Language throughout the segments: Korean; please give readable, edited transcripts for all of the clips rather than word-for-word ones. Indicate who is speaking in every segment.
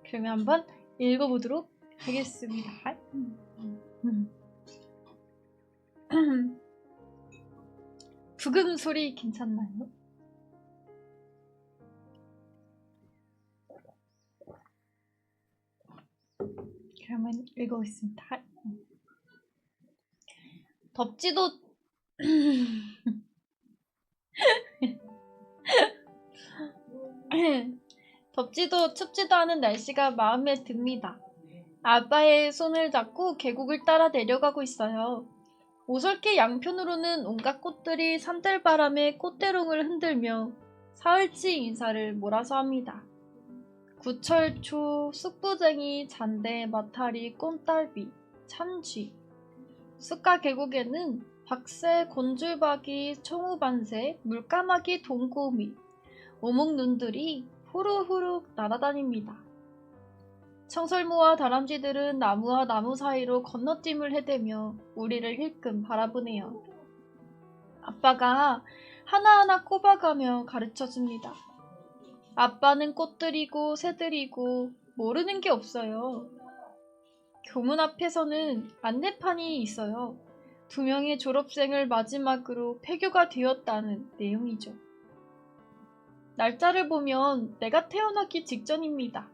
Speaker 1: 그러면 한번 읽어보도록 하겠습니다. 부금 소리 괜찮나요? 그러면 읽어보겠습니다. 덥지도 덥지도 춥지도 않은 날씨가 마음에 듭니다. 아빠의 손을 잡고 계곡을 따라 내려가고 있어요. 오솔길 양편으로는 온갖 꽃들이 산들바람에 꽃대롱을 흔들며 사흘치 인사를 몰아서 합니다. 구철초, 쑥부쟁이, 잔대, 마타리, 꼼딸비, 참쥐. 숲가 계곡에는 박새, 곤줄박이, 청우반새, 물까마귀, 동고미, 오목눈들이 후루후루 날아다닙니다. 청설모와 다람쥐들은 나무와 나무 사이로 건너뛰을 해대며 우리를 힐끔 바라보네요. 아빠가 하나하나 꼽아가며 가르쳐줍니다. 아빠는 꽃들이고 새들이고 모르는 게 없어요. 교문 앞에서는 안내판이 있어요. 2명의 졸업생을 마지막으로 폐교가 되었다는 내용이죠. 날짜를 보면 내가 태어나기 직전입니다.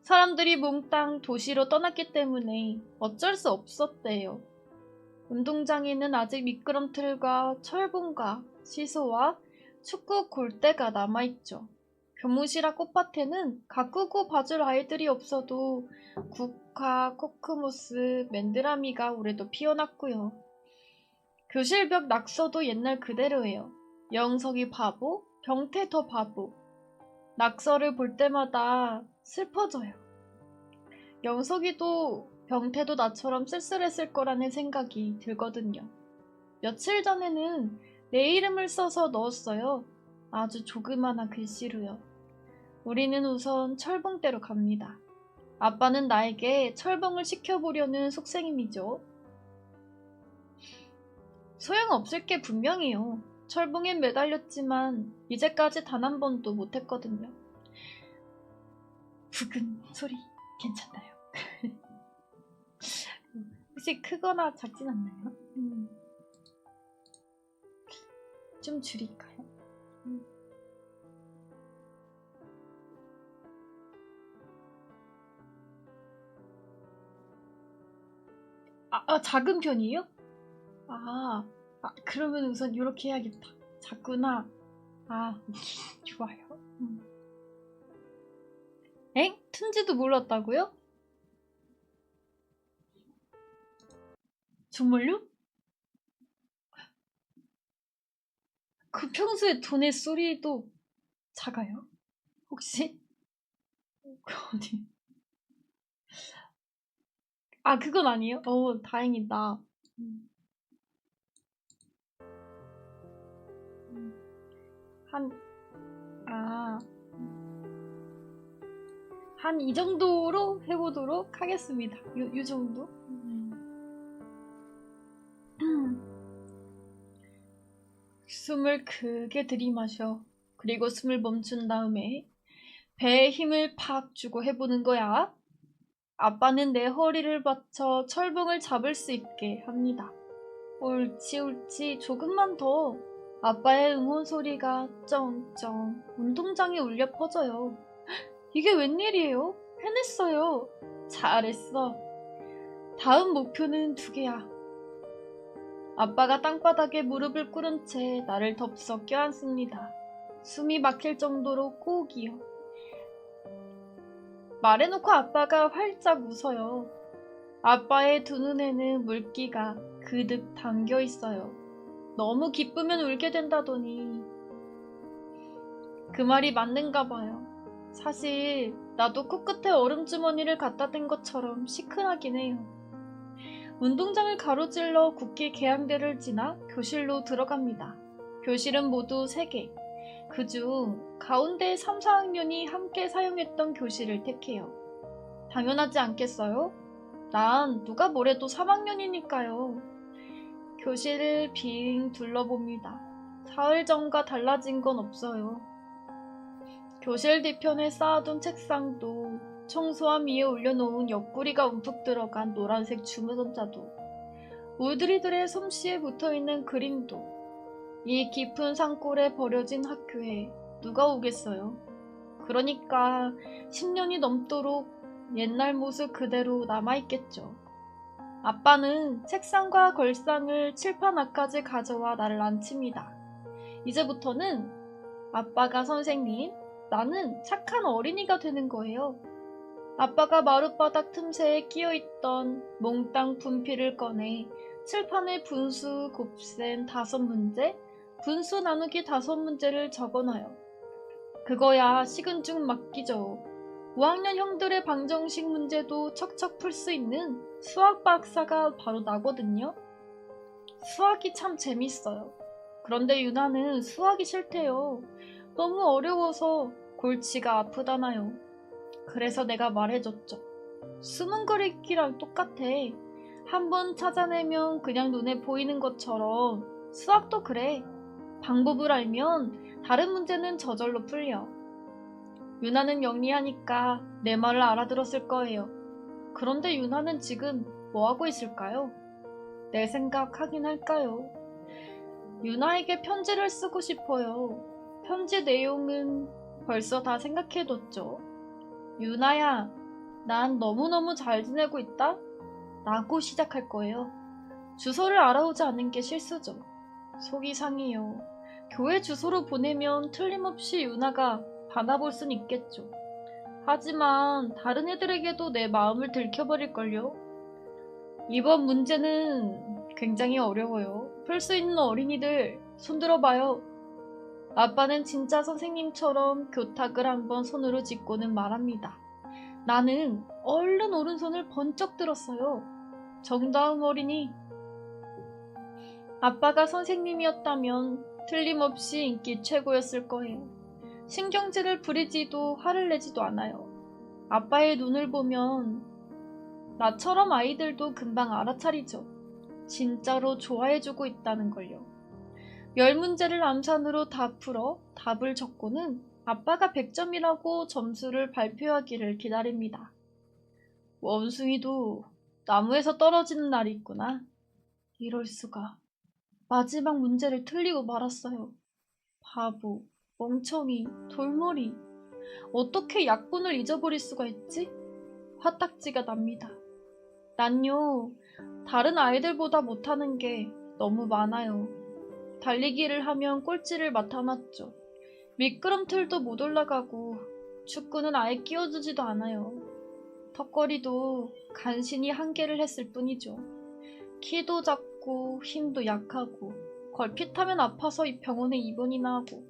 Speaker 1: 사람들이 몽땅 도시로 떠났기 때문에 어쩔 수 없었대요. 운동장에는 아직 미끄럼틀과 철봉과 시소와 축구 골대가 남아있죠. 교무실앞 꽃밭에는 가꾸고 봐줄 아이들이 없어도 국화, 코크모스, 맨드라미가 올해도 피어났고요. 교실 벽 낙서도 옛날 그대로예요. 영석이 바보, 병태 더 바보. 낙서를 볼 때마다 슬퍼져요. 영석이도 병태도 나처럼 쓸쓸했을 거라는 생각이 들거든요. 며칠 전에는 내 이름을 써서 넣었어요. 아주 조그마한 글씨로요. 우리는 우선 철봉대로 갑니다. 아빠는 나에게 철봉을 시켜보려는 속셈이죠. 소용없을 게 분명해요. 철봉엔 매달렸지만 이제까지 단 한 번도 못했거든요. 부근 소리 괜찮나요? 혹시 크거나 작진 않나요? 좀 줄일까요? 작은 편이에요? 그러면 우선 이렇게 해야겠다. 작구나. 오케이. 좋아요. 엥? 튼지도 몰랐다고요? 정말요? 그 평소에 돈의 소리도 작아요? 혹시? 어디? 그건 아니에요? 다행이다. 한 이 정도로 해보도록 하겠습니다. 요 정도? 숨을 크게 들이마셔. 그리고 숨을 멈춘 다음에 배에 힘을 팍 주고 해보는 거야. 아빠는 내 허리를 받쳐 철봉을 잡을 수 있게 합니다. 옳지 옳지 조금만 더. 아빠의 응원 소리가 쩡쩡 운동장에 울려 퍼져요. 이게 웬일이에요? 해냈어요. 잘했어. 다음 목표는 2개야. 아빠가 땅바닥에 무릎을 꿇은 채 나를 덥석 껴안습니다. 숨이 막힐 정도로 꼭이요. 말해놓고 아빠가 활짝 웃어요. 아빠의 2 눈에는 물기가 그득 담겨 있어요. 너무 기쁘면 울게 된다더니. 그 말이 맞는가 봐요. 사실 나도 코끝에 얼음주머니를 갖다 댄 것처럼 시큰하긴 해요. 운동장을 가로질러 국기 개양대를 지나 교실로 들어갑니다. 교실은 모두 3개. 그중 가운데 3, 4학년이 함께 사용했던 교실을 택해요. 당연하지 않겠어요? 난 누가 뭐래도 3학년이니까요. 교실을 빙 둘러봅니다. 사흘 전과 달라진 건 없어요. 교실 뒤편에 쌓아둔 책상도, 청소함 위에 올려놓은 옆구리가 움푹 들어간 노란색 주문선자도, 울드리들의 솜씨에 붙어있는 그림도, 이 깊은 산골에 버려진 학교에 누가 오겠어요. 그러니까 10년이 넘도록 옛날 모습 그대로 남아있겠죠. 아빠는 책상과 걸상을 칠판 앞까지 가져와 나를 앉힙니다. 이제부터는 아빠가 선생님, 나는 착한 어린이가 되는 거예요. 아빠가 마룻바닥 틈새에 끼어있던 몽땅 분필을 꺼내 칠판에 분수 곱셈 5문제, 분수 나누기 5문제를 적어놔요. 그거야 식은 죽 맞기죠. 5학년 형들의 방정식 문제도 척척 풀 수 있는 수학 박사가 바로 나거든요. 수학이 참 재밌어요. 그런데 유나는 수학이 싫대요. 너무 어려워서 골치가 아프다나요. 그래서 내가 말해줬죠. 수능 그리기랑 똑같아. 한번 찾아내면 그냥 눈에 보이는 것처럼 수학도 그래. 방법을 알면 다른 문제는 저절로 풀려. 유나는 영리하니까 내 말을 알아들었을 거예요. 그런데 유나는 지금 뭐하고 있을까요? 내 생각 하긴 할까요? 유나에게 편지를 쓰고 싶어요. 편지 내용은 벌써 다 생각해뒀죠. 유나야, 난 너무너무 잘 지내고 있다? 라고 시작할 거예요. 주소를 알아오지 않은 게 실수죠. 속이 상해요. 교회 주소로 보내면 틀림없이 유나가 받아볼 순 있겠죠. 하지만 다른 애들에게도 내 마음을 들켜버릴걸요. 이번 문제는 굉장히 어려워요. 풀 수 있는 어린이들 손 들어봐요. 아빠는 진짜 선생님처럼 교탁을 한번 손으로 짚고는 말합니다. 나는 얼른 오른손을 번쩍 들었어요. 정다운 어린이. 아빠가 선생님이었다면 틀림없이 인기 최고였을 거예요. 신경질을 부리지도 화를 내지도 않아요. 아빠의 눈을 보면 나처럼 아이들도 금방 알아차리죠. 진짜로 좋아해주고 있다는 걸요. 10문제를 암산으로 다 풀어 답을 적고는 아빠가 100점이라고 점수를 발표하기를 기다립니다. 원숭이도 나무에서 떨어지는 날이 있구나. 이럴 수가. 마지막 문제를 틀리고 말았어요. 바보, 멍청이, 돌머리. 어떻게 약분을 잊어버릴 수가 있지? 화딱지가 납니다. 난요, 다른 아이들보다 못하는 게 너무 많아요. 달리기를 하면 꼴찌를 맡아놨죠. 미끄럼틀도 못 올라가고 축구는 아예 끼워주지도 않아요. 턱걸이도 간신히 한계를 했을 뿐이죠. 키도 작고 힘도 약하고 걸핏하면 아파서 병원에 입원이나 하고.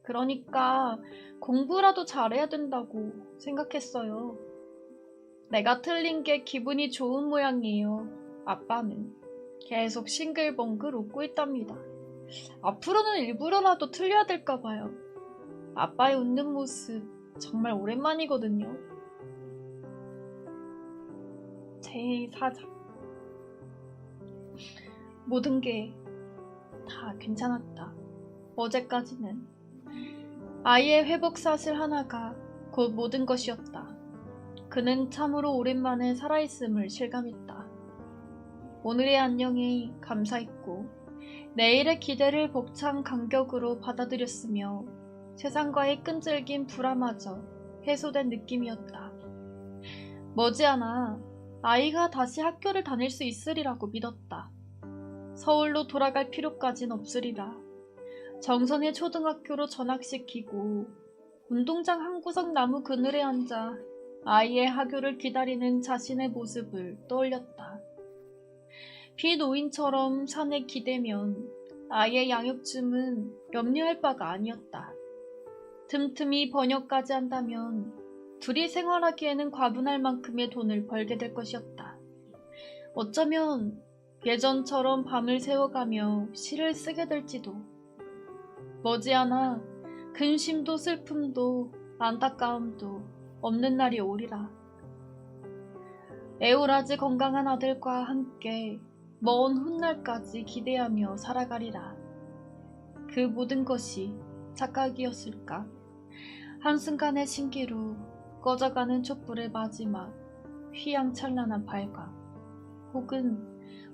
Speaker 1: 그러니까 공부라도 잘해야 된다고 생각했어요. 내가 틀린 게 기분이 좋은 모양이에요. 아빠는 계속 싱글벙글 웃고 있답니다. 앞으로는 일부러라도 틀려야 될까 봐요. 아빠의 웃는 모습 정말 오랜만이거든요. 제4장. 모든 게 다 괜찮았다. 어제까지는. 아이의 회복사실 하나가 곧 모든 것이었다. 그는 참으로 오랜만에 살아있음을 실감했다. 오늘의 안녕에 감사했고 내일의 기대를 벅찬 감격으로 받아들였으며 세상과의 끈질긴 불안마저 해소된 느낌이었다. 머지않아 아이가 다시 학교를 다닐 수 있으리라고 믿었다. 서울로 돌아갈 필요까진 없으리라. 정선의 초등학교로 전학시키고 운동장 한구석 나무 그늘에 앉아 아이의 하교를 기다리는 자신의 모습을 떠올렸다. 비노인처럼 산에 기대면 아이의 양육쯤은 염려할 바가 아니었다. 틈틈이 번역까지 한다면 둘이 생활하기에는 과분할 만큼의 돈을 벌게 될 것이었다. 어쩌면 예전처럼 밤을 새워가며 시를 쓰게 될지도. 머지않아 근심도 슬픔도 안타까움도 없는 날이 오리라. 애오라지 건강한 아들과 함께 먼 훗날까지 기대하며 살아가리라. 그 모든 것이 착각이었을까? 한순간의 신기루, 꺼져가는 촛불의 마지막 휘황찬란한 발광, 혹은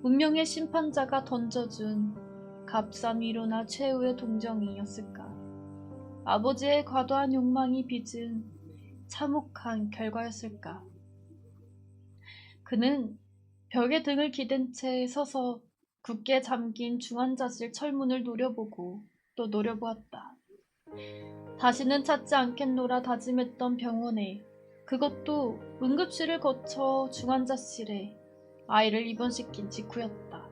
Speaker 1: 운명의 심판자가 던져준 값싼 위로나 최후의 동정이었을까? 아버지의 과도한 욕망이 빚은 참혹한 결과였을까? 그는 벽에 등을 기댄 채 서서 굳게 잠긴 중환자실 철문을 노려보고 또 노려보았다. 다시는 찾지 않겠노라 다짐했던 병원에, 그것도 응급실을 거쳐 중환자실에 아이를 입원시킨 직후였다.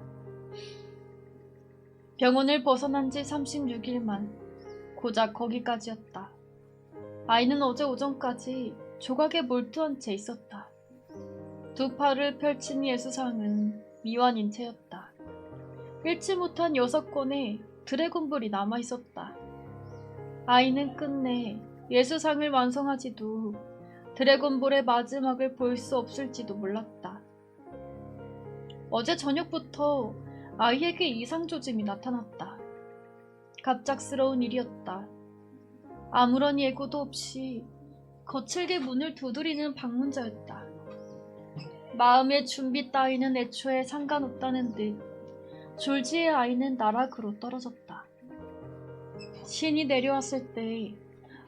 Speaker 1: 병원을 벗어난 지 36일만, 고작 거기까지였다. 아이는 어제 오전까지 조각에 몰두한 채 있었다. 두 팔을 펼친 예수상은 미완인 채였다. 읽지 못한 6권의 드래곤볼이 남아있었다. 아이는 끝내 예수상을 완성하지도 드래곤볼의 마지막을 볼 수 없을지도 몰랐다. 어제 저녁부터 아이에게 이상조짐이 나타났다. 갑작스러운 일이었다. 아무런 예고도 없이 거칠게 문을 두드리는 방문자였다. 마음의 준비 따위는 애초에 상관없다는 듯 졸지의 아이는 나락으로 떨어졌다. 신이 내려왔을 때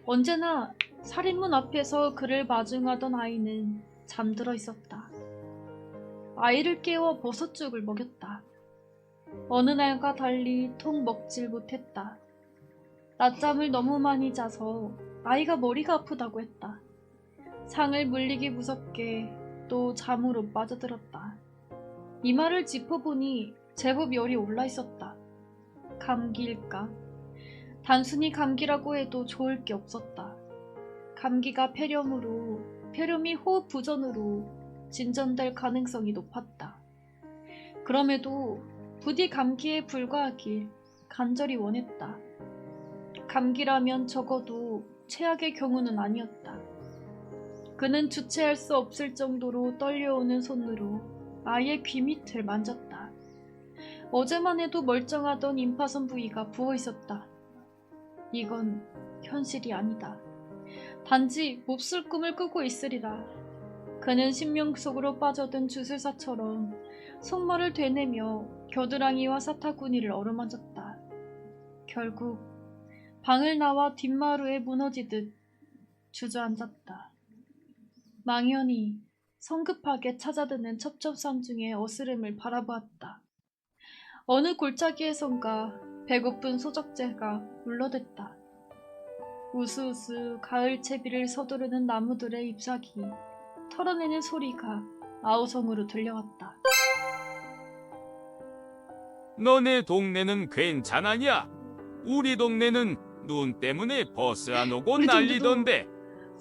Speaker 1: 언제나 살인문 앞에서 그를 마중하던 아이는 잠들어 있었다. 아이를 깨워 버섯죽을 먹였다. 어느 날과 달리 통 먹질 못했다. 낮잠을 너무 많이 자서 아이가 머리가 아프다고 했다. 상을 물리기 무섭게 또 잠으로 빠져들었다. 이마를 짚어보니 제법 열이 올라 있었다. 감기일까? 단순히 감기라고 해도 좋을 게 없었다. 감기가 폐렴이 호흡 부전으로 진전될 가능성이 높았다. 그럼에도 부디 감기에 불과하길 간절히 원했다. 감기라면 적어도 최악의 경우는 아니었다. 그는 주체할 수 없을 정도로 떨려오는 손으로 아이의 귀 밑을 만졌다. 어제만 해도 멀쩡하던 임파선 부위가 부어 있었다. 이건 현실이 아니다. 단지 몹쓸 꿈을 꾸고 있으리라. 그는 신명 속으로 빠져든 주술사처럼 손머를 되내며 겨드랑이와 사타구니를 어루만졌다. 결국 방을 나와 뒷마루에 무너지듯 주저앉았다. 망연히 성급하게 찾아드는 첩첩산중의 어스름을 바라보았다. 어느 골짜기에선가 배고픈 소적재가 울러댔다. 우스우스 가을 채비를 서두르는 나무들의 잎사귀 털어내는 소리가 아우성으로 들려왔다.
Speaker 2: 너네 동네는 괜찮았냐? 우리 동네는 눈 때문에 버스 안 오고
Speaker 1: 우리
Speaker 2: 난리던데.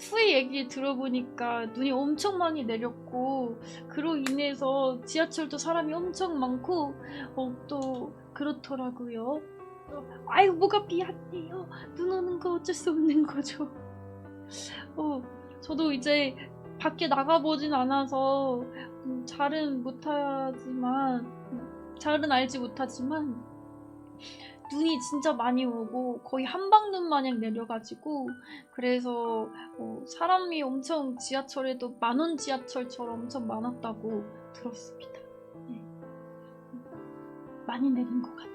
Speaker 1: 후에 얘기 들어보니까 눈이 엄청 많이 내렸고 그로 인해서 지하철도 사람이 엄청 많고 또 그렇더라고요. 아이고 뭐가 미안해요. 눈 오는 거 어쩔 수 없는 거죠. 저도 이제 밖에 나가보진 않아서 잘은 알지 못하지만 눈이 진짜 많이 오고 거의 한방눈 마냥 내려가지고 그래서 사람이 엄청 지하철에도 만원 지하철처럼 엄청 많았다고 들었습니다. 네. 많이 내린 것 같아요.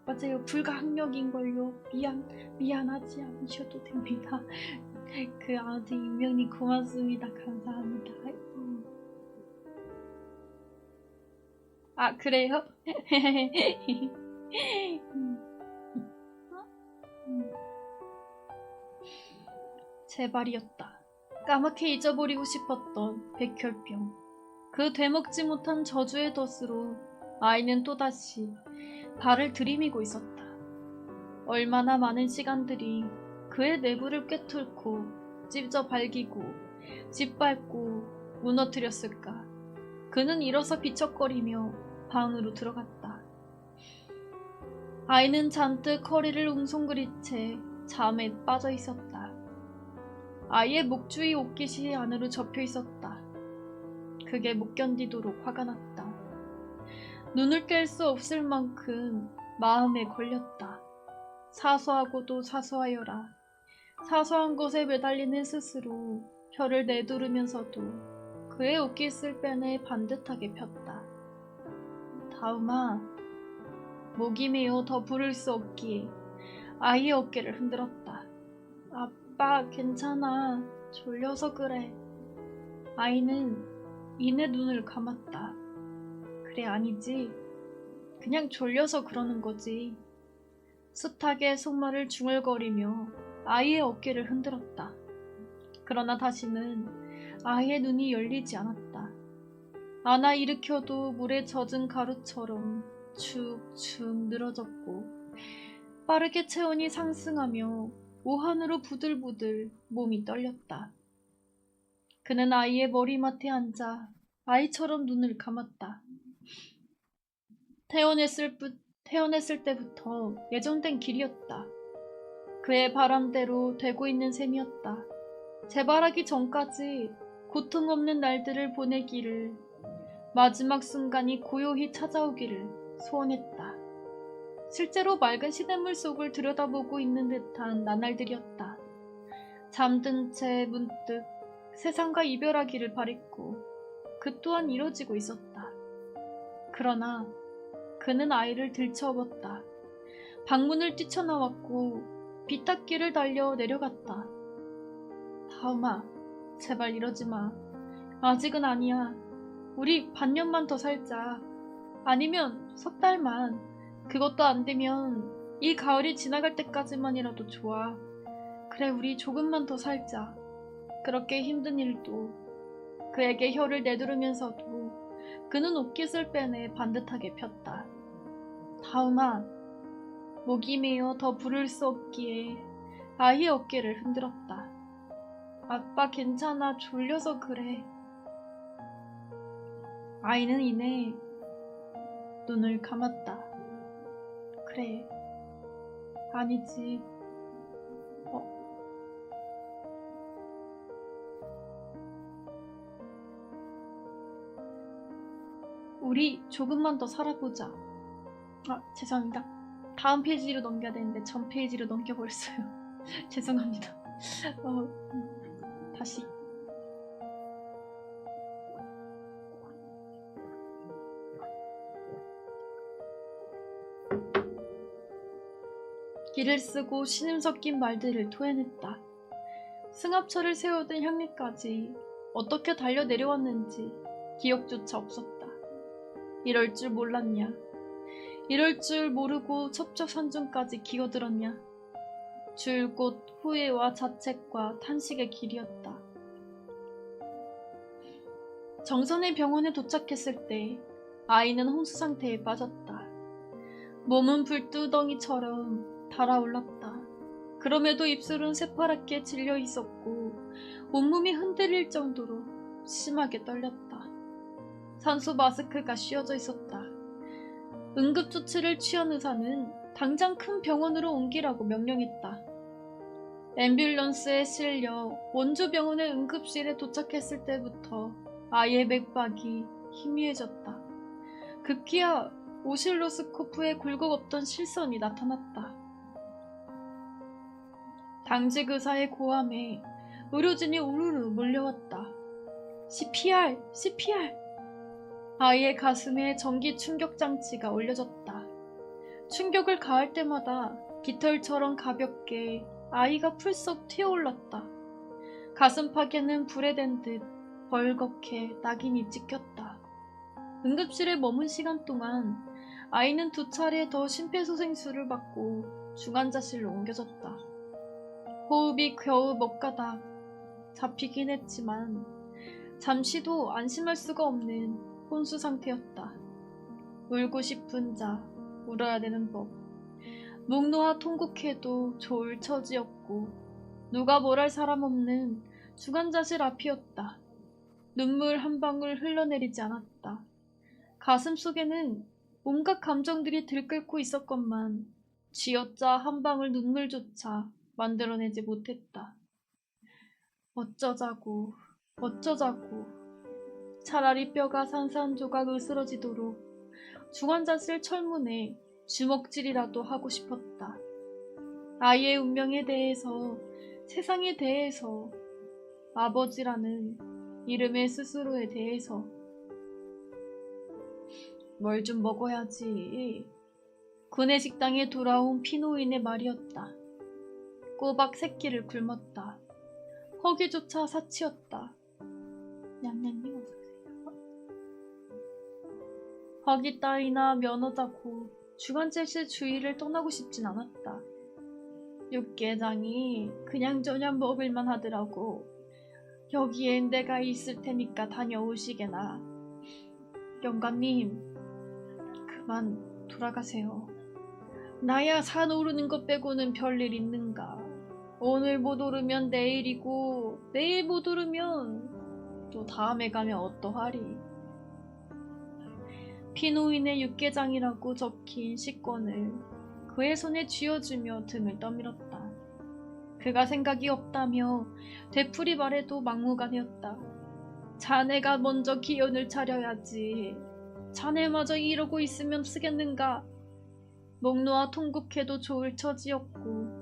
Speaker 1: 맞아요. 불가항력인걸요. 미안하지 않으셔도 됩니다. 아무튼 임명님 고맙습니다. 감사합니다. 그래요? 제발이었다. 까맣게 잊어버리고 싶었던 백혈병. 그 되먹지 못한 저주의 덫으로 아이는 또다시 발을 들이미고 있었다. 얼마나 많은 시간들이 그의 내부를 꿰뚫고 찝져 발기고 짓밟고 무너뜨렸을까. 그는 일어서 비척거리며 방으로 들어갔다. 아이는 잔뜩 허리를 웅성거린 채 잠에 빠져 있었다. 아이의 목 주위 옷깃이 안으로 접혀 있었다. 그게 못 견디도록 화가 났다. 눈을 뗄 수 없을 만큼 마음에 걸렸다. 사소하고도 사소하여라. 사소한 것에 매달리는 스스로 혀를 내두르면서도 그의 옷깃을 빼내 반듯하게 폈다. 다음아, 목이 메어 더 부를 수 없기에 아이의 어깨를 흔들었다. 아빠, 괜찮아. 졸려서 그래. 아이는 이내 눈을 감았다. 그래, 아니지. 그냥 졸려서 그러는 거지. 숱하게 속말을 중얼거리며 아이의 어깨를 흔들었다. 그러나 다시는 아이의 눈이 열리지 않았다. 안아 일으켜도 물에 젖은 가루처럼 축축 늘어졌고 빠르게 체온이 상승하며 오한으로 부들부들 몸이 떨렸다. 그는 아이의 머리맡에 앉아 아이처럼 눈을 감았다. 태어났을 때부터 예정된 길이었다. 그의 바람대로 되고 있는 셈이었다. 재발하기 전까지 고통 없는 날들을 보내기를, 마지막 순간이 고요히 찾아오기를 소원했다. 실제로 맑은 시냇물 속을 들여다보고 있는 듯한 나날들이었다. 잠든 채 문득 세상과 이별하기를 바랬고 그 또한 이뤄지고 있었다. 그러나 그는 아이를 들쳐업었다. 방문을 뛰쳐나왔고 비탁길을 달려 내려갔다. 다음아, 제발 이러지 마. 아직은 아니야. 우리 반년만 더 살자. 아니면 석 달만. 그것도 안 되면 이 가을이 지나갈 때까지만이라도 좋아. 그래, 우리 조금만 더 살자. 그렇게 힘든 일도 그에게 혀를 내두르면서도 그는 옷깃을 빼내 반듯하게 폈다. 다음아, 목이 메어 더 부를 수 없기에 아이의 어깨를 흔들었다. 아빠, 괜찮아. 졸려서 그래. 아이는 이내 눈을 감았다. 그래, 아니지. 우리 조금만 더 살아보자. 죄송합니다. 다음 페이지로 넘겨야 되는데 전 페이지로 넘겨버렸어요. 죄송합니다. 다시. 길을 쓰고 신음 섞인 말들을 토해냈다. 승합차를 세우던 향리까지 어떻게 달려 내려왔는지 기억조차 없었다. 이럴 줄 몰랐냐. 이럴 줄 모르고 첩첩산중까지 기어들었냐. 줄곧 후회와 자책과 탄식의 길이었다. 정선의 병원에 도착했을 때 아이는 혼수 상태에 빠졌다. 몸은 불두덩이처럼 달아올랐다. 그럼에도 입술은 새파랗게 질려 있었고 온몸이 흔들릴 정도로 심하게 떨렸다. 산소 마스크가 씌워져 있었다. 응급조치를 취한 의사는 당장 큰 병원으로 옮기라고 명령했다. 앰뷸런스에 실려 원주병원의 응급실에 도착했을 때부터 아이의 맥박이 희미해졌다. 급기야 오실로스코프에 굴곡 없던 실선이 나타났다. 당직 의사의 고함에 의료진이 우르르 몰려왔다. CPR! CPR! 아이의 가슴에 전기 충격 장치가 올려졌다. 충격을 가할 때마다 깃털처럼 가볍게 아이가 풀썩 튀어올랐다. 가슴팍에는 불에 댄 듯 벌겋게 낙인이 찍혔다. 응급실에 머문 시간 동안 아이는 2차례 더 심폐소생술을 받고 중환자실로 옮겨졌다. 호흡이 겨우 몇 가닥 잡히긴 했지만 잠시도 안심할 수가 없는 혼수 상태였다. 울고 싶은 자, 울어야 되는 법. 목 놓아 통곡해도 좋을 처지였고 누가 뭘 할 사람 없는 중환자실 앞이었다. 눈물 한 방울 흘러내리지 않았다. 가슴 속에는 온갖 감정들이 들끓고 있었건만 쥐어짜 한 방울 눈물조차 만들어내지 못했다. 어쩌자고, 어쩌자고. 차라리 뼈가 산산조각 으스러지도록 중환자실 철문에 주먹질이라도 하고 싶었다. 아이의 운명에 대해서, 세상에 대해서, 아버지라는 이름의 스스로에 대해서. 뭘 좀 먹어야지. 구내식당에 돌아온 피노인의 말이었다. 꼬박 새끼를 굶었다. 허기조차 사치였다. 냠냠님 어서오세요. 허기 따위나 면허자고 중환자실 주위를 떠나고 싶진 않았다. 육개장이 그냥저냥 먹을만 하더라고. 여기엔 내가 있을 테니까 다녀오시게나. 영감님, 그만 돌아가세요. 나야 산 오르는 것 빼고는 별일 있는가. 오늘 못 오르면 내일이고 내일 못 오르면 또 다음에 가면 어떠하리. 피노인의 육개장이라고 적힌 식권을 그의 손에 쥐어주며 등을 떠밀었다. 그가 생각이 없다며 되풀이 말해도 막무가내였다. 자네가 먼저 기운을 차려야지. 자네마저 이러고 있으면 쓰겠는가. 목 놓아 통곡해도 좋을 처지였고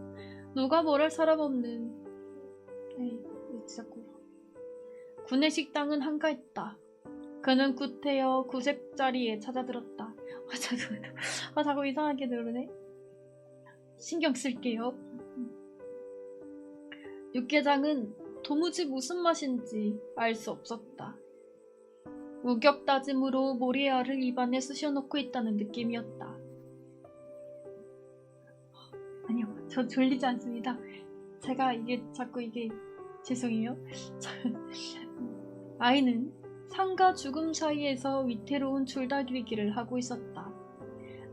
Speaker 1: 누가 뭐랄 사람 없는. 에이, 진짜 꿀. 구내식당은 한가했다. 그는 구태여 구색자리에 찾아들었다. 자꾸 이상하게 누르네. 신경 쓸게요. 육개장은 도무지 무슨 맛인지 알 수 없었다. 우격다짐으로 모리아를 입안에 쑤셔넣고 있다는 느낌이었다. 아니요, 저 졸리지 않습니다. 제가 자꾸 죄송해요. 아이는 삶과 죽음 사이에서 위태로운 줄다리기를 하고 있었다.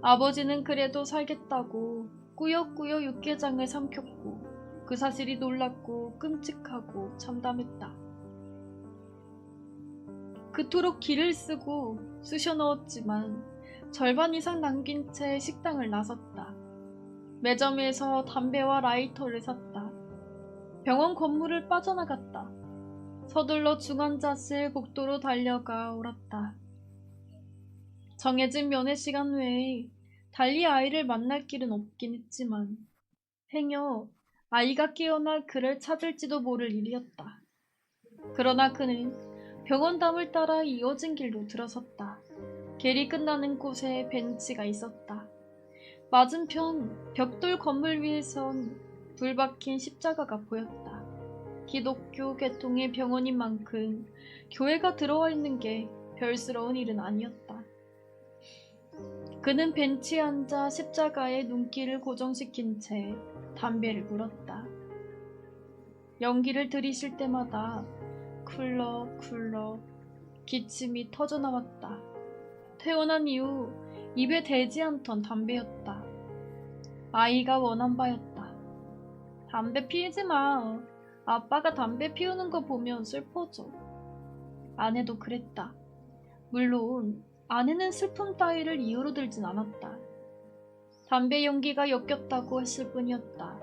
Speaker 1: 아버지는 그래도 살겠다고 꾸역꾸역 육개장을 삼켰고 그 사실이 놀랍고 끔찍하고 참담했다. 그토록 기를 쓰고 쑤셔 넣었지만 절반 이상 남긴 채 식당을 나섰다. 매점에서 담배와 라이터를 샀다. 병원 건물을 빠져나갔다. 서둘러 중환자실 복도로 달려가 옳았다. 정해진 면회 시간 외에 달리 아이를 만날 길은 없긴 했지만 행여 아이가 깨어나 그를 찾을지도 모를 일이었다. 그러나 그는 병원 담을 따라 이어진 길로 들어섰다. 길이 끝나는 곳에 벤치가 있었다. 맞은편 벽돌 건물 위에선 불박힌 십자가가 보였다. 기독교 계통의 병원인 만큼 교회가 들어와 있는 게 별스러운 일은 아니었다. 그는 벤치에 앉아 십자가에 눈길을 고정시킨 채 담배를 물었다. 연기를 들이쉴 때마다 쿨럭쿨럭 기침이 터져나왔다. 태어난 이후 입에 대지 않던 담배였다. 아이가 원한 바였다. 담배 피우지 마. 아빠가 담배 피우는 거 보면 슬퍼져. 아내도 그랬다. 물론 아내는 슬픔 따위를 이유로 들진 않았다. 담배 연기가 역겹다고 했을 뿐이었다.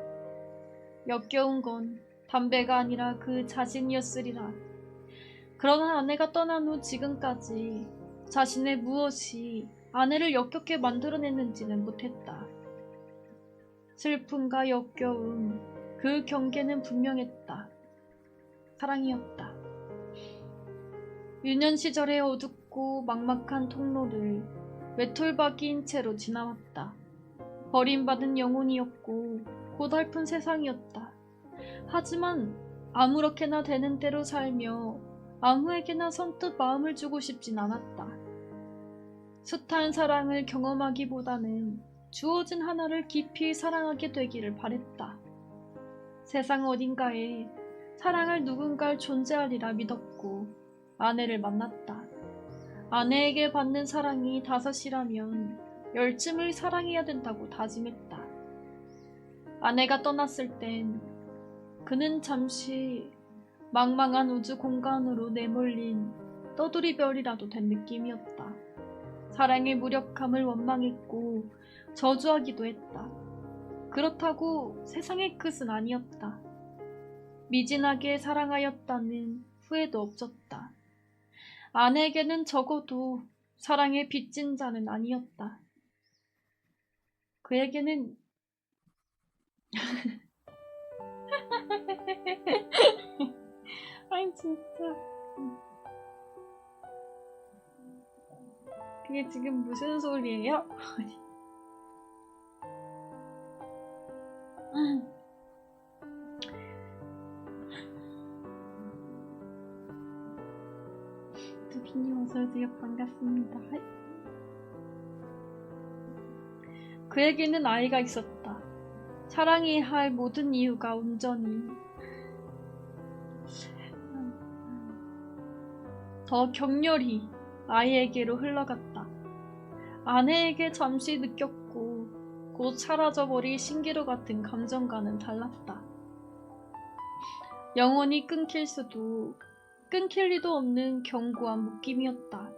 Speaker 1: 역겨운 건 담배가 아니라 그 자신이었으리라. 그러나 아내가 떠난 후 지금까지 자신의 무엇이 아내를 역겹게 만들어냈는지는 못했다. 슬픔과 역겨움, 그 경계는 분명했다. 사랑이었다. 유년 시절의 어둡고 막막한 통로를 외톨박이인 채로 지나왔다. 버림받은 영혼이었고 고달픈 세상이었다. 하지만 아무렇게나 되는 대로 살며 아무에게나 선뜻 마음을 주고 싶진 않았다. 숱한 사랑을 경험하기보다는 주어진 하나를 깊이 사랑하게 되기를 바랬다. 세상 어딘가에 사랑할 누군가를 존재하리라 믿었고 아내를 만났다. 아내에게 받는 사랑이 5이라면 10쯤을 사랑해야 된다고 다짐했다. 아내가 떠났을 땐 그는 잠시 망망한 우주 공간으로 내몰린 떠돌이별이라도 된 느낌이었다. 사랑의 무력함을 원망했고 저주하기도 했다. 그렇다고 세상의 끝은 아니었다. 미진하게 사랑하였다는 후회도 없었다. 아내에게는 적어도 사랑에 빚진 자는 아니었다. 그에게는 아니 진짜 그게 지금 무슨 소리예요? 두빈님 어서오세요. 반갑습니다. 그에게는 아이가 있었다. 사랑해야 할 모든 이유가 온전히 더 격렬히 아이에게로 흘러갔다. 아내에게 잠시 느꼈고 곧 사라져버릴 신기루 같은 감정과는 달랐다. 영원히 끊길 수도 끊길 리도 없는 견고한 묶임이었다.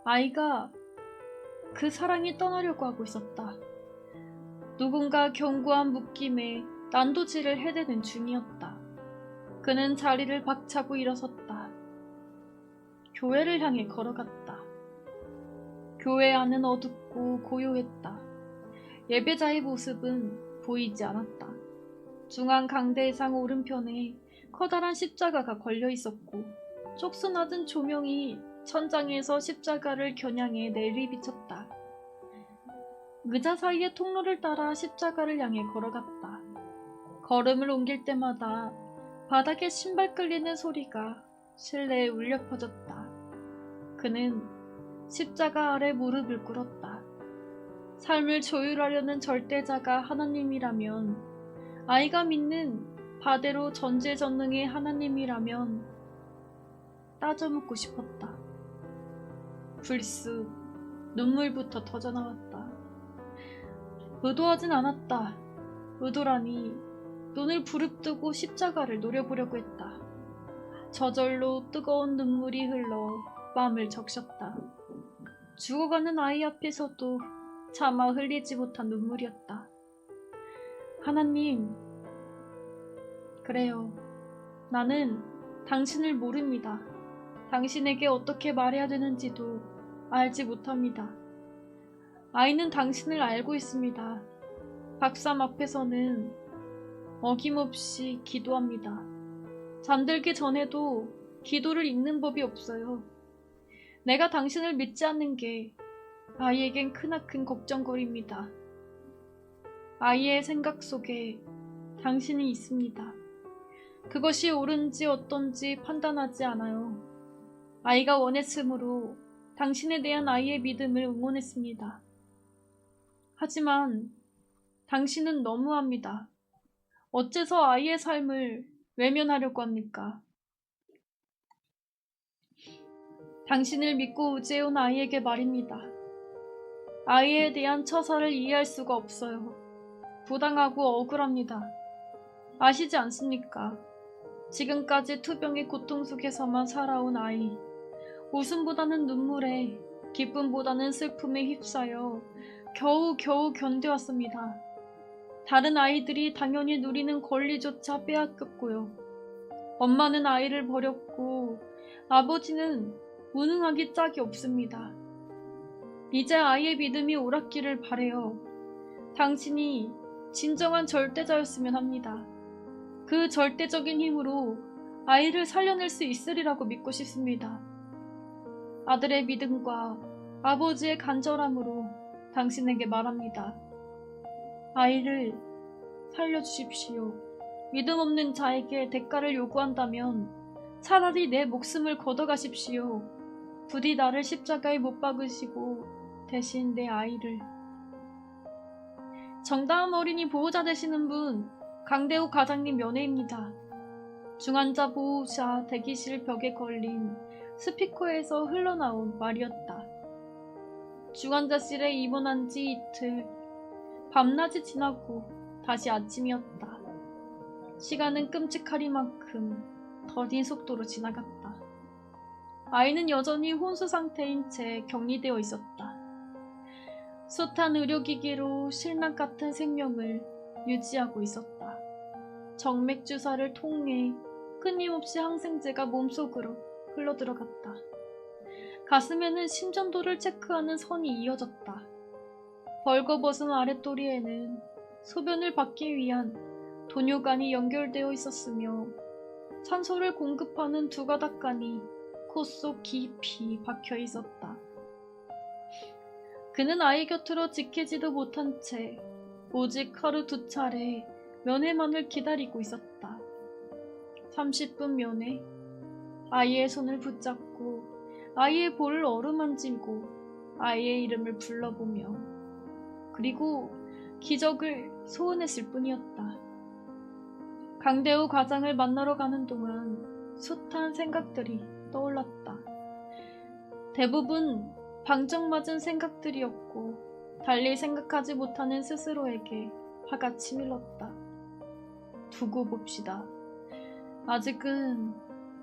Speaker 1: 아이가 그 사랑이 떠나려고 하고 있었다. 누군가 견고한 묶임에 난도질을 해대는 중이었다. 그는 자리를 박차고 일어섰다. 교회를 향해 걸어갔다. 교회 안은 어둡고 고요했다. 예배자의 모습은 보이지 않았다. 중앙 강대상 오른편에 커다란 십자가가 걸려 있었고 쪽수낮은 조명이 천장에서 십자가를 겨냥해 내리비쳤다. 의자 사이의 통로를 따라 십자가를 향해 걸어갔다. 걸음을 옮길 때마다 바닥에 신발 끌리는 소리가 실내에 울려 퍼졌다. 그는 십자가 아래 무릎을 꿇었다. 삶을 조율하려는 절대자가 하나님이라면, 아이가 믿는 바대로 전지전능의 하나님이라면 따져묻고 싶었다. 불쑥 눈물부터 터져나왔다. 의도하진 않았다. 의도라니 눈을 부릅뜨고 십자가를 노려보려고 했다. 저절로 뜨거운 눈물이 흘러 뺨을 적셨다. 죽어가는 아이 앞에서도 차마 흘리지 못한 눈물이었다. 하나님, 그래요. 나는 당신을 모릅니다. 당신에게 어떻게 말해야 되는지도 알지 못합니다. 아이는 당신을 알고 있습니다. 박삼 앞에서는 어김없이 기도합니다. 잠들기 전에도 기도를 읽는 법이 없어요. 내가 당신을 믿지 않는 게 아이에겐 크나큰 걱정거리입니다. 아이의 생각 속에 당신이 있습니다. 그것이 옳은지 어떤지 판단하지 않아요. 아이가 원했으므로 당신에 대한 아이의 믿음을 응원했습니다. 하지만 당신은 너무합니다. 어째서 아이의 삶을 외면하려고 합니까? 당신을 믿고 의지해온 아이에게 말입니다. 아이에 대한 처사를 이해할 수가 없어요. 부당하고 억울합니다. 아시지 않습니까? 지금까지 투병의 고통 속에서만 살아온 아이. 웃음보다는 눈물에, 기쁨보다는 슬픔에 휩싸여 겨우 견뎌왔습니다. 다른 아이들이 당연히 누리는 권리조차 빼앗겼고요. 엄마는 아이를 버렸고 아버지는 무능하기 짝이 없습니다. 이제 아이의 믿음이 옳았기를 바래요. 당신이 진정한 절대자였으면 합니다. 그 절대적인 힘으로 아이를 살려낼 수 있으리라고 믿고 싶습니다. 아들의 믿음과 아버지의 간절함으로 당신에게 말합니다. 아이를 살려주십시오. 믿음 없는 자에게 대가를 요구한다면 차라리 내 목숨을 걷어가십시오. 부디 나를 십자가에 못 박으시고 대신 내 아이를. 정다은 어린이 보호자 되시는 분, 강대호 과장님 면회입니다. 중환자 보호자 대기실 벽에 걸린 스피커에서 흘러나온 말이었다. 중환자실에 입원한 지 이틀, 밤낮이 지나고 다시 아침이었다. 시간은 끔찍하리만큼 더딘 속도로 지나갔다. 아이는 여전히 혼수 상태인 채 격리되어 있었다. 숱한 의료기기로 실낱 같은 생명을 유지하고 있었다. 정맥 주사를 통해 끊임없이 항생제가 몸속으로 흘러들어갔다. 가슴에는 심전도를 체크하는 선이 이어졌다. 벌거벗은 아랫도리에는 소변을 받기 위한 도뇨관이 연결되어 있었으며 산소를 공급하는 두 가닥간이 코 속 깊이 박혀 있었다. 그는 아이 곁으로 지키지도 못한 채 오직 하루 두 차례 면회만을 기다리고 있었다. 30분 면회. 아이의 손을 붙잡고 아이의 볼을 어루만지고 아이의 이름을 불러보며 그리고 기적을 소원했을 뿐이었다. 강대우 과장을 만나러 가는 동안 숱한 생각들이 떠올랐다. 대부분 방정맞은 생각들이었고 달리 생각하지 못하는 스스로에게 화가 치밀렀다. 두고 봅시다. 아직은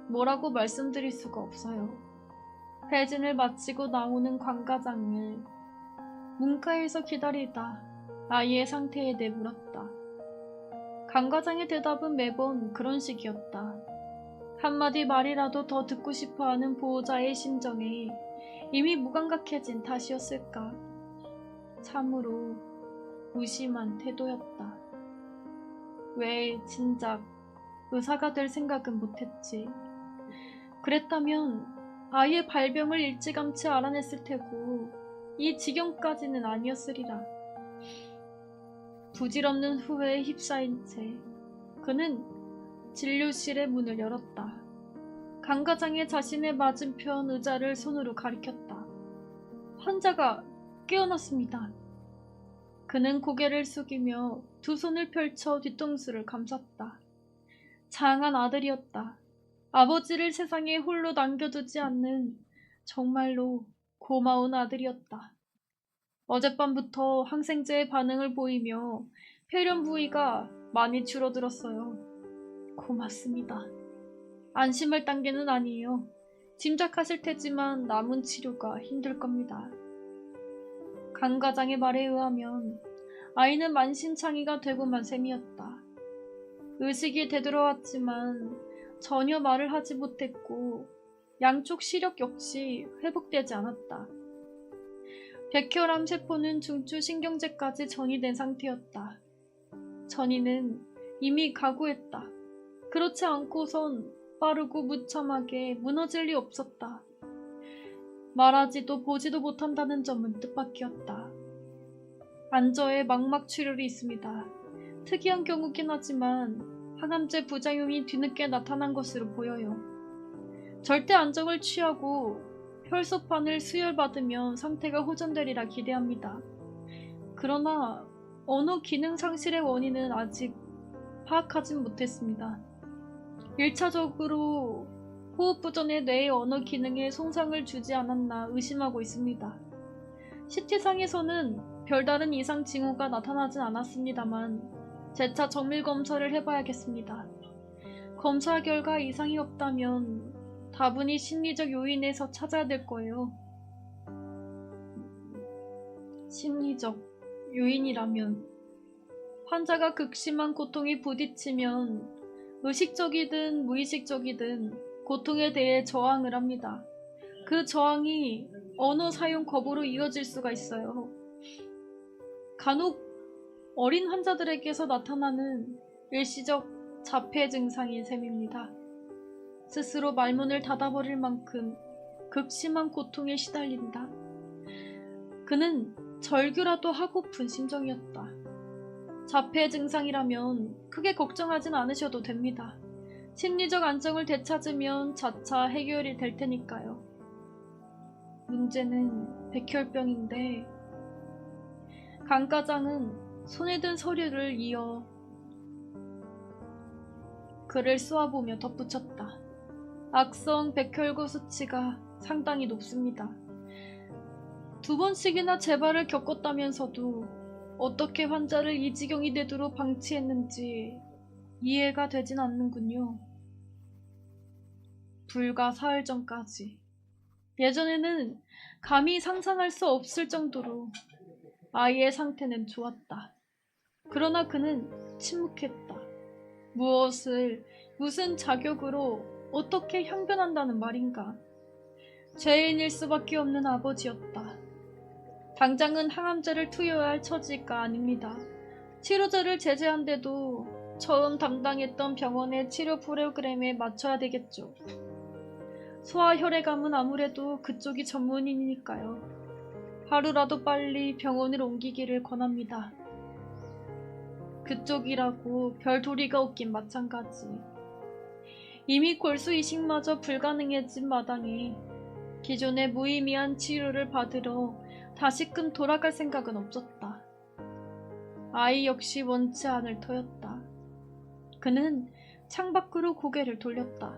Speaker 1: 뭐라고 말씀드릴 수가 없어요. 회진을 마치고 나오는 관 과장을 문가에서 기다리다 아이의 상태에 대해 물었다. 강 과장의 대답은 매번 그런 식이었다. 한마디 말이라도 더 듣고 싶어하는 보호자의 심정에 이미 무감각해진 탓이었을까. 참으로 무심한 태도였다. 왜 진작 의사가 될 생각은 못했지. 그랬다면 아이의 발병을 일찌감치 알아냈을 테고 이 지경까지는 아니었으리라. 부질없는 후회에 휩싸인 채 그는 진료실의 문을 열었다. 강 과장의 자신의 맞은편 의자를 손으로 가리켰다. 환자가 깨어났습니다. 그는 고개를 숙이며 두 손을 펼쳐 뒤통수를 감쌌다. 장한 아들이었다. 아버지를 세상에 홀로 남겨두지 않는 정말로 고마운 아들이었다. 어젯밤부터 항생제의 반응을 보이며 폐렴 부위가 많이 줄어들었어요. 고맙습니다. 안심할 단계는 아니에요. 짐작하실 테지만 남은 치료가 힘들 겁니다. 강 과장의 말에 의하면 아이는 만신창이가 되고만 셈이었다. 의식이 되돌아왔지만 전혀 말을 하지 못했고 양쪽 시력 역시 회복되지 않았다. 백혈암 세포는 중추신경제까지 전이된 상태였다. 전이는 이미 각오했다. 그렇지 않고선 빠르고 무참하게 무너질 리 없었다. 말하지도 보지도 못한다는 점은 뜻밖이었다. 안저에 망막 출혈이 있습니다. 특이한 경우긴 하지만 항암제 부작용이 뒤늦게 나타난 것으로 보여요. 절대 안정을 취하고 혈소판을 수혈받으면 상태가 호전되리라 기대합니다. 그러나 언어 기능 상실의 원인은 아직 파악하진 못했습니다. 1차적으로 호흡부전의 뇌의 언어 기능에 손상을 주지 않았나 의심하고 있습니다. CT상에서는 별다른 이상 징후가 나타나진 않았습니다만 재차 정밀 검사를 해봐야겠습니다. 검사 결과 이상이 없다면 다분히 심리적 요인에서 찾아야 될 거예요. 심리적 요인이라면 환자가 극심한 고통에 부딪히면 의식적이든 무의식적이든 고통에 대해 저항을 합니다. 그 저항이 언어 사용 거부로 이어질 수가 있어요. 간혹 어린 환자들에게서 나타나는 일시적 자폐 증상인 셈입니다. 스스로 말문을 닫아버릴 만큼 극심한 고통에 시달린다. 그는 절규라도 하고픈 심정이었다. 자폐 증상이라면 크게 걱정하진 않으셔도 됩니다. 심리적 안정을 되찾으면 자차 해결이 될 테니까요. 문제는 백혈병인데 강 과장은 손에 든 서류를 이어 글을 쏘아보며 덧붙였다. 악성 백혈구 수치가 상당히 높습니다. 2번씩이나 재발을 겪었다면서도 어떻게 환자를 이 지경이 되도록 방치했는지 이해가 되진 않는군요. 불과 사흘 전까지. 예전에는 감히 상상할 수 없을 정도로 아이의 상태는 좋았다. 그러나 그는 침묵했다. 무슨 자격으로 어떻게 항변한다는 말인가. 죄인일 수밖에 없는 아버지였다. 당장은 항암제를 투여해야 할 처지가 아닙니다. 치료제를 제재한데도 처음 담당했던 병원의 치료 프로그램에 맞춰야 되겠죠. 소아혈액암은 아무래도 그쪽이 전문이니까요. 하루라도 빨리 병원을 옮기기를 권합니다. 그쪽이라고 별도리가 없긴 마찬가지. 이미 골수 이식마저 불가능해진 마당에 기존의 무의미한 치료를 받으러 다시금 돌아갈 생각은 없었다. 아이 역시 원치 않을 터였다. 그는 창밖으로 고개를 돌렸다.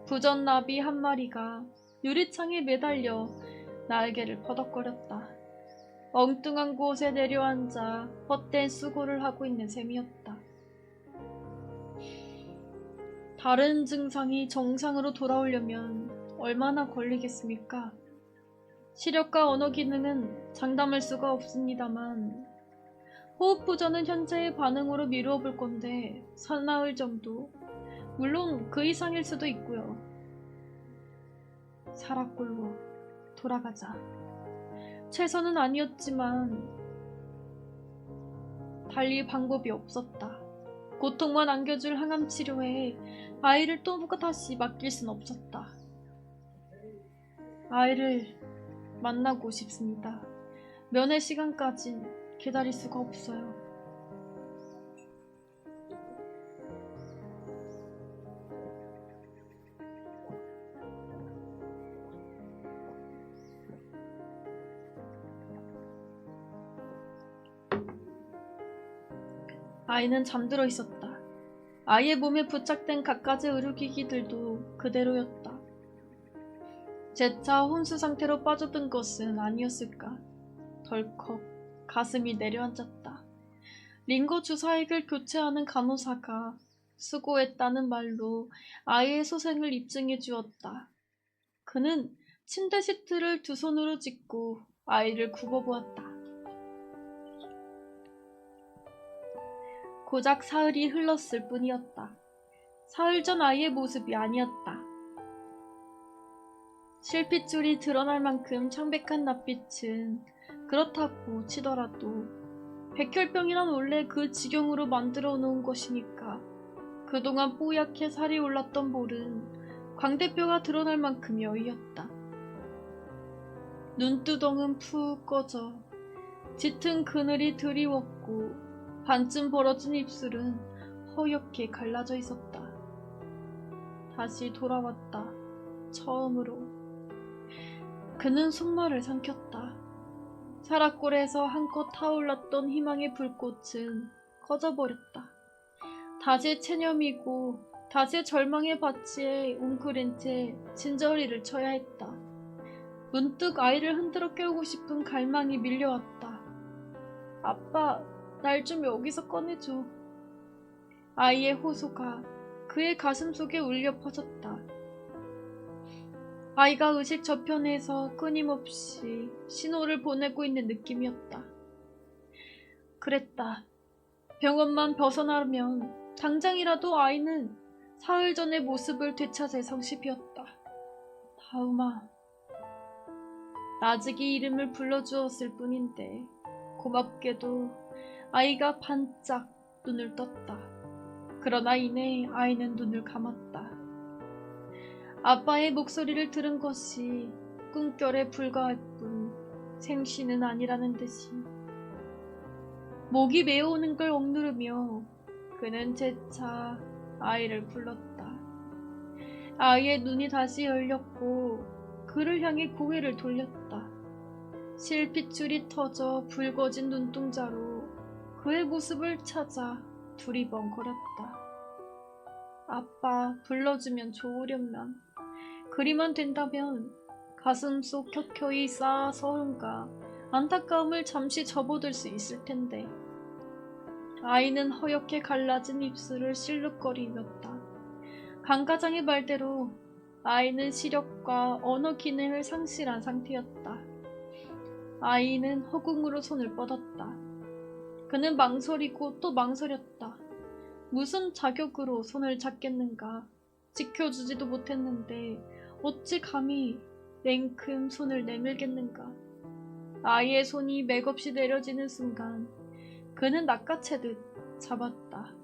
Speaker 1: 부전나비 한 마리가 유리창에 매달려 날개를 퍼덕거렸다. 엉뚱한 곳에 내려앉아 헛된 수고를 하고 있는 셈이었다. 다른 증상이 정상으로 돌아오려면 얼마나 걸리겠습니까? 시력과 언어 기능은 장담할 수가 없습니다만 호흡 부전은 현재의 반응으로 미루어 볼 건데 사나흘 정도? 물론 그 이상일 수도 있고요. 사라골로 돌아가자. 최선은 아니었지만 달리 방법이 없었다. 고통만 안겨줄 항암 치료에 아이를 또 다시 맡길 순 없었다. 아이를 만나고 싶습니다. 면회 시간까진 기다릴 수가 없어요. 아이는 잠들어 있었다. 아이의 몸에 부착된 갖가지 의료기기들도 그대로였다. 재차 혼수 상태로 빠져든 것은 아니었을까. 덜컥 가슴이 내려앉았다. 링거 주사액을 교체하는 간호사가 수고했다는 말로 아이의 소생을 입증해 주었다. 그는 침대 시트를 두 손으로 짚고 아이를 굽어보았다. 고작 사흘이 흘렀을 뿐이었다. 사흘 전 아이의 모습이 아니었다. 실핏줄이 드러날 만큼 창백한 낯빛은 그렇다고 치더라도 백혈병이란 원래 그 지경으로 만들어 놓은 것이니까 그동안 뽀얗게 살이 올랐던 볼은 광대뼈가 드러날 만큼 여의었다. 눈두덩은 푹 꺼져 짙은 그늘이 드리웠고 반쯤 벌어진 입술은 허옇게 갈라져 있었다. 다시 돌아왔다. 처음으로. 그는 손말을 삼켰다. 사라골에서 한껏 타올랐던 희망의 불꽃은 꺼져버렸다. 다시 체념이고 다시 절망의 바치에 웅크린 채 진저리를 쳐야 했다. 문득 아이를 흔들어 깨우고 싶은 갈망이 밀려왔다. 아빠, 날 좀 여기서 꺼내줘. 아이의 호소가 그의 가슴 속에 울려 퍼졌다. 아이가 의식 저편에서 끊임없이 신호를 보내고 있는 느낌이었다. 그랬다. 병원만 벗어나면 당장이라도 아이는 사흘 전의 모습을 되찾을 성시비였다. 다음아. 나직이 이름을 불러주었을 뿐인데 고맙게도 아이가 반짝 눈을 떴다. 그러나 이내 아이는 눈을 감았다. 아빠의 목소리를 들은 것이 꿈결에 불과할 뿐 생시는 아니라는 듯이. 목이 메어오는 걸 억누르며 그는 재차 아이를 불렀다. 아이의 눈이 다시 열렸고 그를 향해 고개를 돌렸다. 실핏줄이 터져 붉어진 눈동자로 그의 모습을 찾아 두리번거렸다. 아빠 불러주면 좋으련만. 그리만 된다면 가슴속 켜켜이 쌓아 서름과 안타까움을 잠시 접어들 수 있을 텐데. 아이는 허옇게 갈라진 입술을 실룩거리었다. 강과장의 말대로 아이는 시력과 언어 기능을 상실한 상태였다. 아이는 허공으로 손을 뻗었다. 그는 망설이고 또 망설였다. 무슨 자격으로 손을 잡겠는가. 지켜주지도 못했는데 어찌 감히 냉큼 손을 내밀겠는가. 아이의 손이 맥없이 내려지는 순간 그는 낚아채듯 잡았다.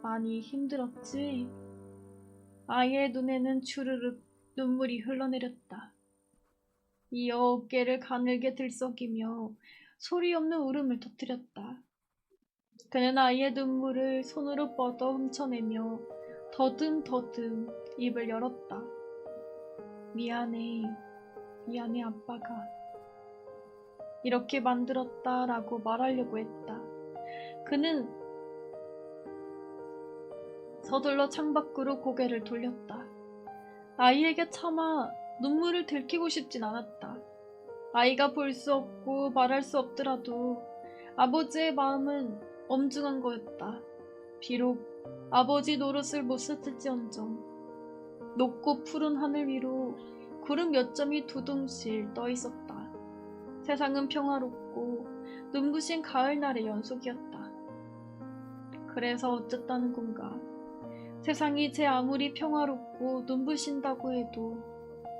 Speaker 1: 많이 힘들었지? 아이의 눈에는 주르륵 눈물이 흘러내렸다. 이어 어깨를 가늘게 들썩이며 소리 없는 울음을 터뜨렸다. 그는 아이의 눈물을 손으로 뻗어 훔쳐내며 더듬더듬 입을 열었다. 미안해, 미안해 아빠가. 이렇게 만들었다라고 말하려고 했다. 그는 서둘러 창밖으로 고개를 돌렸다. 아이에게 차마 눈물을 들키고 싶진 않았다. 아이가 볼 수 없고 말할 수 없더라도 아버지의 마음은 엄중한 거였다. 비록 아버지 노릇을 못 샀을지언정 높고 푸른 하늘 위로 구름 몇 점이 두둥실 떠 있었다. 세상은 평화롭고 눈부신 가을날의 연속이었다. 그래서 어쨌다는 건가? 세상이 제 아무리 평화롭고 눈부신다고 해도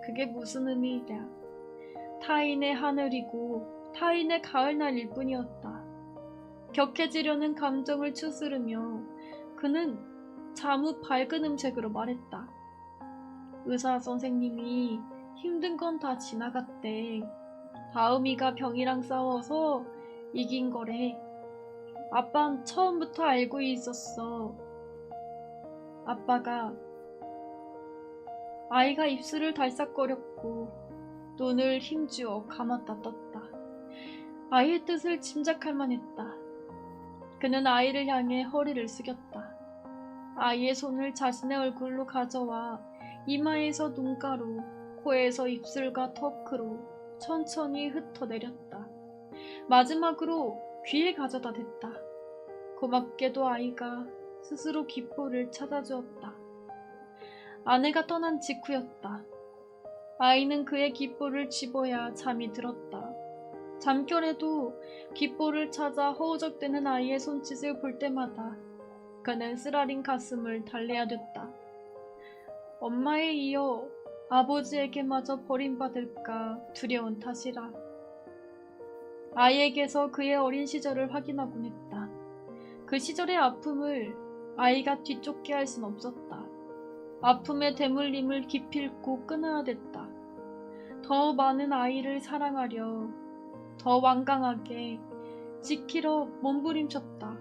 Speaker 1: 그게 무슨 의미이랴. 타인의 하늘이고 타인의 가을날일 뿐이었다. 격해지려는 감정을 추스르며 그는 자무 밝은 음색으로 말했다. 의사 선생님이 힘든 건 다 지나갔대. 다음이가 병이랑 싸워서 이긴 거래. 아빠는 처음부터 알고 있었어. 아이가 입술을 달싹거렸고 눈을 힘주어 감았다 떴다. 아이의 뜻을 짐작할 만했다. 그는 아이를 향해 허리를 숙였다. 아이의 손을 자신의 얼굴로 가져와 이마에서 눈가로, 코에서 입술과 턱으로 천천히 흩어내렸다. 마지막으로 귀에 가져다 댔다. 고맙게도 아이가 스스로 귓볼을 찾아주었다. 아내가 떠난 직후였다. 아이는 그의 귓볼을 집어야 잠이 들었다. 잠결에도 귓볼을 찾아 허우적대는 아이의 손짓을 볼 때마다 그는 쓰라린 가슴을 달래야됐다. 엄마에 이어 아버지에게마저 버림받을까 두려운 탓이라. 아이에게서 그의 어린 시절을 확인하곤 했다. 그 시절의 아픔을 아이가 뒤쫓게 할 순 없었다. 아픔의 대물림을 기필코 끊어야 됐다. 더 많은 아이를 사랑하려 더 완강하게 지키려 몸부림쳤다.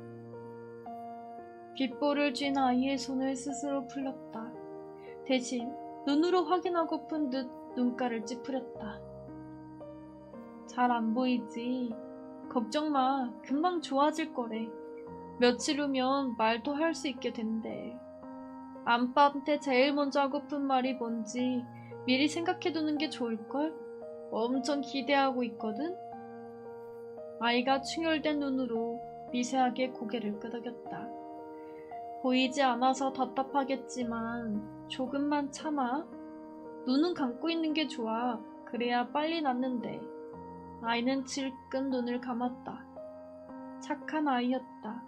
Speaker 1: 귓볼을 쥔 아이의 손을 스스로 풀렸다. 대신 눈으로 확인하고픈 듯 눈가를 찌푸렸다. 잘 안 보이지? 걱정 마. 금방 좋아질 거래. 며칠 후면 말도 할 수 있게 된대. 아빠한테 제일 먼저 하고픈 말이 뭔지 미리 생각해두는 게 좋을걸? 엄청 기대하고 있거든? 아이가 충혈된 눈으로 미세하게 고개를 끄덕였다. 보이지 않아서 답답하겠지만 조금만 참아. 눈은 감고 있는 게 좋아. 그래야 빨리 낫는데. 아이는 질끈 눈을 감았다. 착한 아이였다.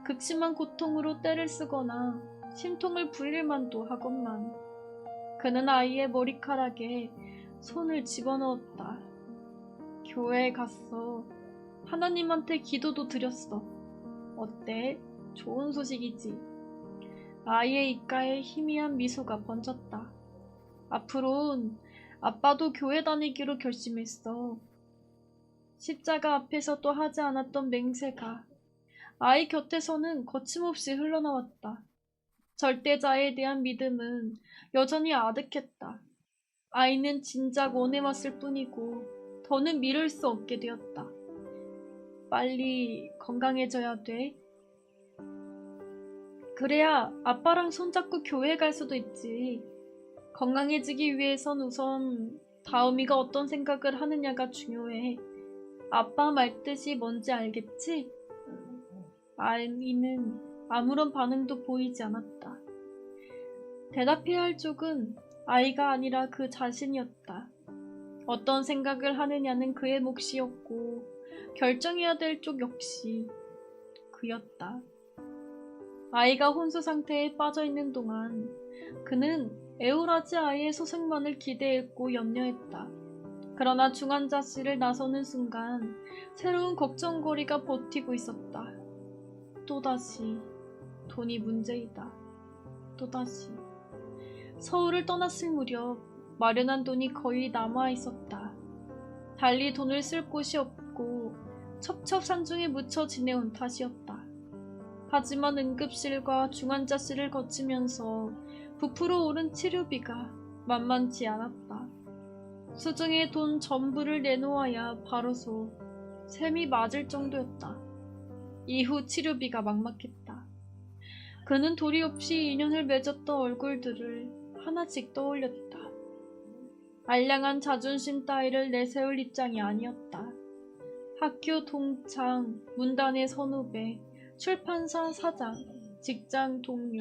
Speaker 1: 극심한 고통으로 떼를 쓰거나 심통을 부릴 만도 하건만. 그는 아이의 머리카락에 손을 집어넣었다. 교회에 갔어. 하나님한테 기도도 드렸어. 어때? 좋은 소식이지. 아이의 입가에 희미한 미소가 번졌다. 앞으론 아빠도 교회 다니기로 결심했어. 십자가 앞에서 또 하지 않았던 맹세가 아이 곁에서는 거침없이 흘러나왔다. 절대자에 대한 믿음은 여전히 아득했다. 아이는 진작 원해왔을 뿐이고 더는 미룰 수 없게 되었다. 빨리 건강해져야 돼. 그래야 아빠랑 손잡고 교회 갈 수도 있지. 건강해지기 위해선 우선 다음이가 어떤 생각을 하느냐가 중요해. 아빠 말뜻이 뭔지 알겠지? 아이는 아무런 반응도 보이지 않았다. 대답해야 할 쪽은 아이가 아니라 그 자신이었다. 어떤 생각을 하느냐는 그의 몫이었고 결정해야 될 쪽 역시 그였다. 아이가 혼수 상태에 빠져 있는 동안 그는 애울하지 아이의 소생만을 기대했고 염려했다. 그러나 중환자실을 나서는 순간 새로운 걱정거리가 버티고 있었다. 또다시 돈이 문제이다. 또다시 서울을 떠났을 무렵 마련한 돈이 거의 남아있었다. 달리 돈을 쓸 곳이 없고 첩첩산중에 묻혀 지내온 탓이었다. 하지만 응급실과 중환자실을 거치면서 부풀어 오른 치료비가 만만치 않았다. 수중에 돈 전부를 내놓아야 바로소 셈이 맞을 정도였다. 이후 치료비가 막막했다. 그는 도리 없이 인연을 맺었던 얼굴들을 하나씩 떠올렸다. 알량한 자존심 따위를 내세울 입장이 아니었다. 학교 동창, 문단의 선후배, 출판사 사장, 직장 동료,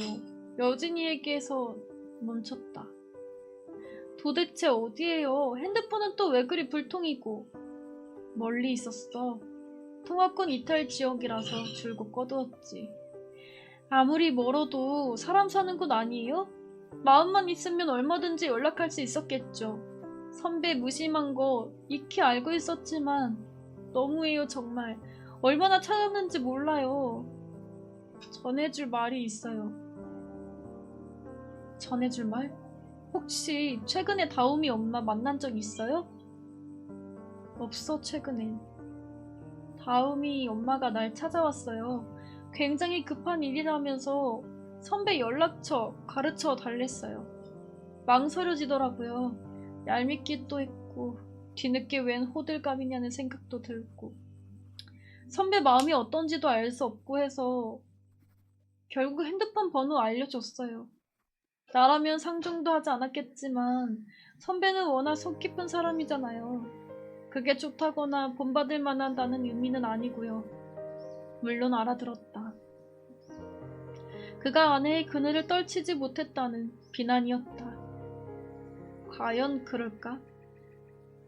Speaker 1: 여진이에게서 멈췄다. 도대체 어디에요? 핸드폰은 또 왜 그리 불통이고. 멀리 있었어. 통화권 이탈 지역이라서 줄곧 꺼두었지. 아무리 멀어도 사람 사는 곳 아니에요? 마음만 있으면 얼마든지 연락할 수 있었겠죠. 선배 무심한 거 익히 알고 있었지만 너무해요 정말. 얼마나 찾았는지 몰라요. 전해줄 말이 있어요. 전해줄 말? 혹시 최근에 다움이 엄마 만난 적 있어요? 없어 최근엔. 다움이 엄마가 날 찾아왔어요. 굉장히 급한 일이라면서 선배 연락처 가르쳐 달랬어요. 망설여지더라고요. 얄밉기도 했고 뒤늦게 웬 호들갑이냐는 생각도 들고 선배 마음이 어떤지도 알 수 없고 해서 결국 핸드폰 번호 알려줬어요. 나라면 상종도 하지 않았겠지만 선배는 워낙 속 깊은 사람이잖아요. 그게 좋다거나 본받을 만하다는 의미는 아니고요. 물론 알아들었다. 그가 아내의 그늘을 떨치지 못했다는 비난이었다. 과연 그럴까?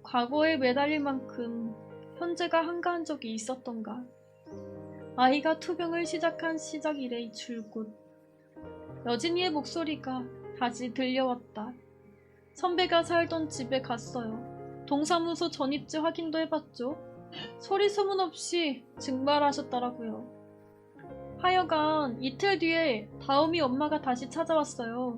Speaker 1: 과거에 매달릴 만큼 현재가 한가한 적이 있었던가? 아이가 투병을 시작한 시작 이래 줄곧 여진이의 목소리가 다시 들려왔다. 선배가 살던 집에 갔어요. 동사무소 전입지 확인도 해봤죠. 소리 소문 없이 증발하셨더라고요. 하여간 이틀 뒤에 다음이 엄마가 다시 찾아왔어요.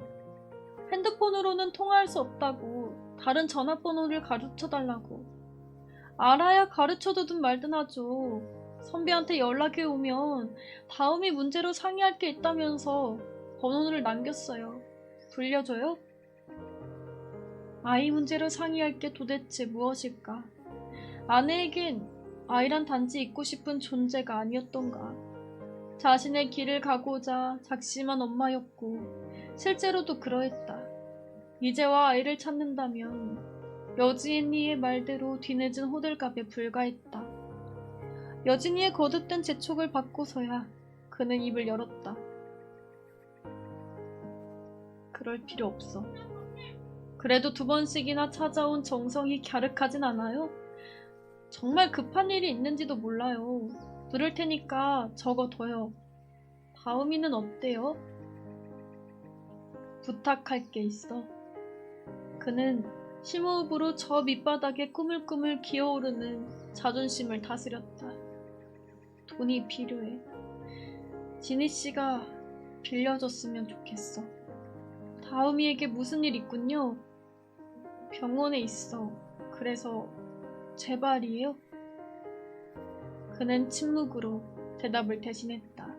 Speaker 1: 핸드폰으로는 통화할 수 없다고 다른 전화번호를 가르쳐달라고. 알아야 가르쳐두든 말든 하죠. 선배한테 연락이 오면 다음이 문제로 상의할 게 있다면서 번호를 남겼어요. 불려줘요? 아이 문제로 상의할 게 도대체 무엇일까? 아내에겐 아이란 단지 있고 싶은 존재가 아니었던가. 자신의 길을 가고자 작심한 엄마였고 실제로도 그러했다. 이제와 아이를 찾는다면 여진이의 말대로 뒤늦은 호들갑에 불과했다. 여진이의 거듭된 재촉을 받고서야 그는 입을 열었다. 그럴 필요 없어. 그래도 2번씩이나 찾아온 정성이 갸륵하진 않아요? 정말 급한 일이 있는지도 몰라요. 들을 테니까 적어둬요. 다음이는 어때요? 부탁할 게 있어. 그는 심호흡으로 저 밑바닥에 꾸물꾸물 기어오르는 자존심을 다스렸다. 돈이 필요해. 지니 씨가 빌려줬으면 좋겠어. 다음이에게 무슨 일 있군요. 병원에 있어. 그래서 제발이에요. 그는 침묵으로 대답을 대신했다.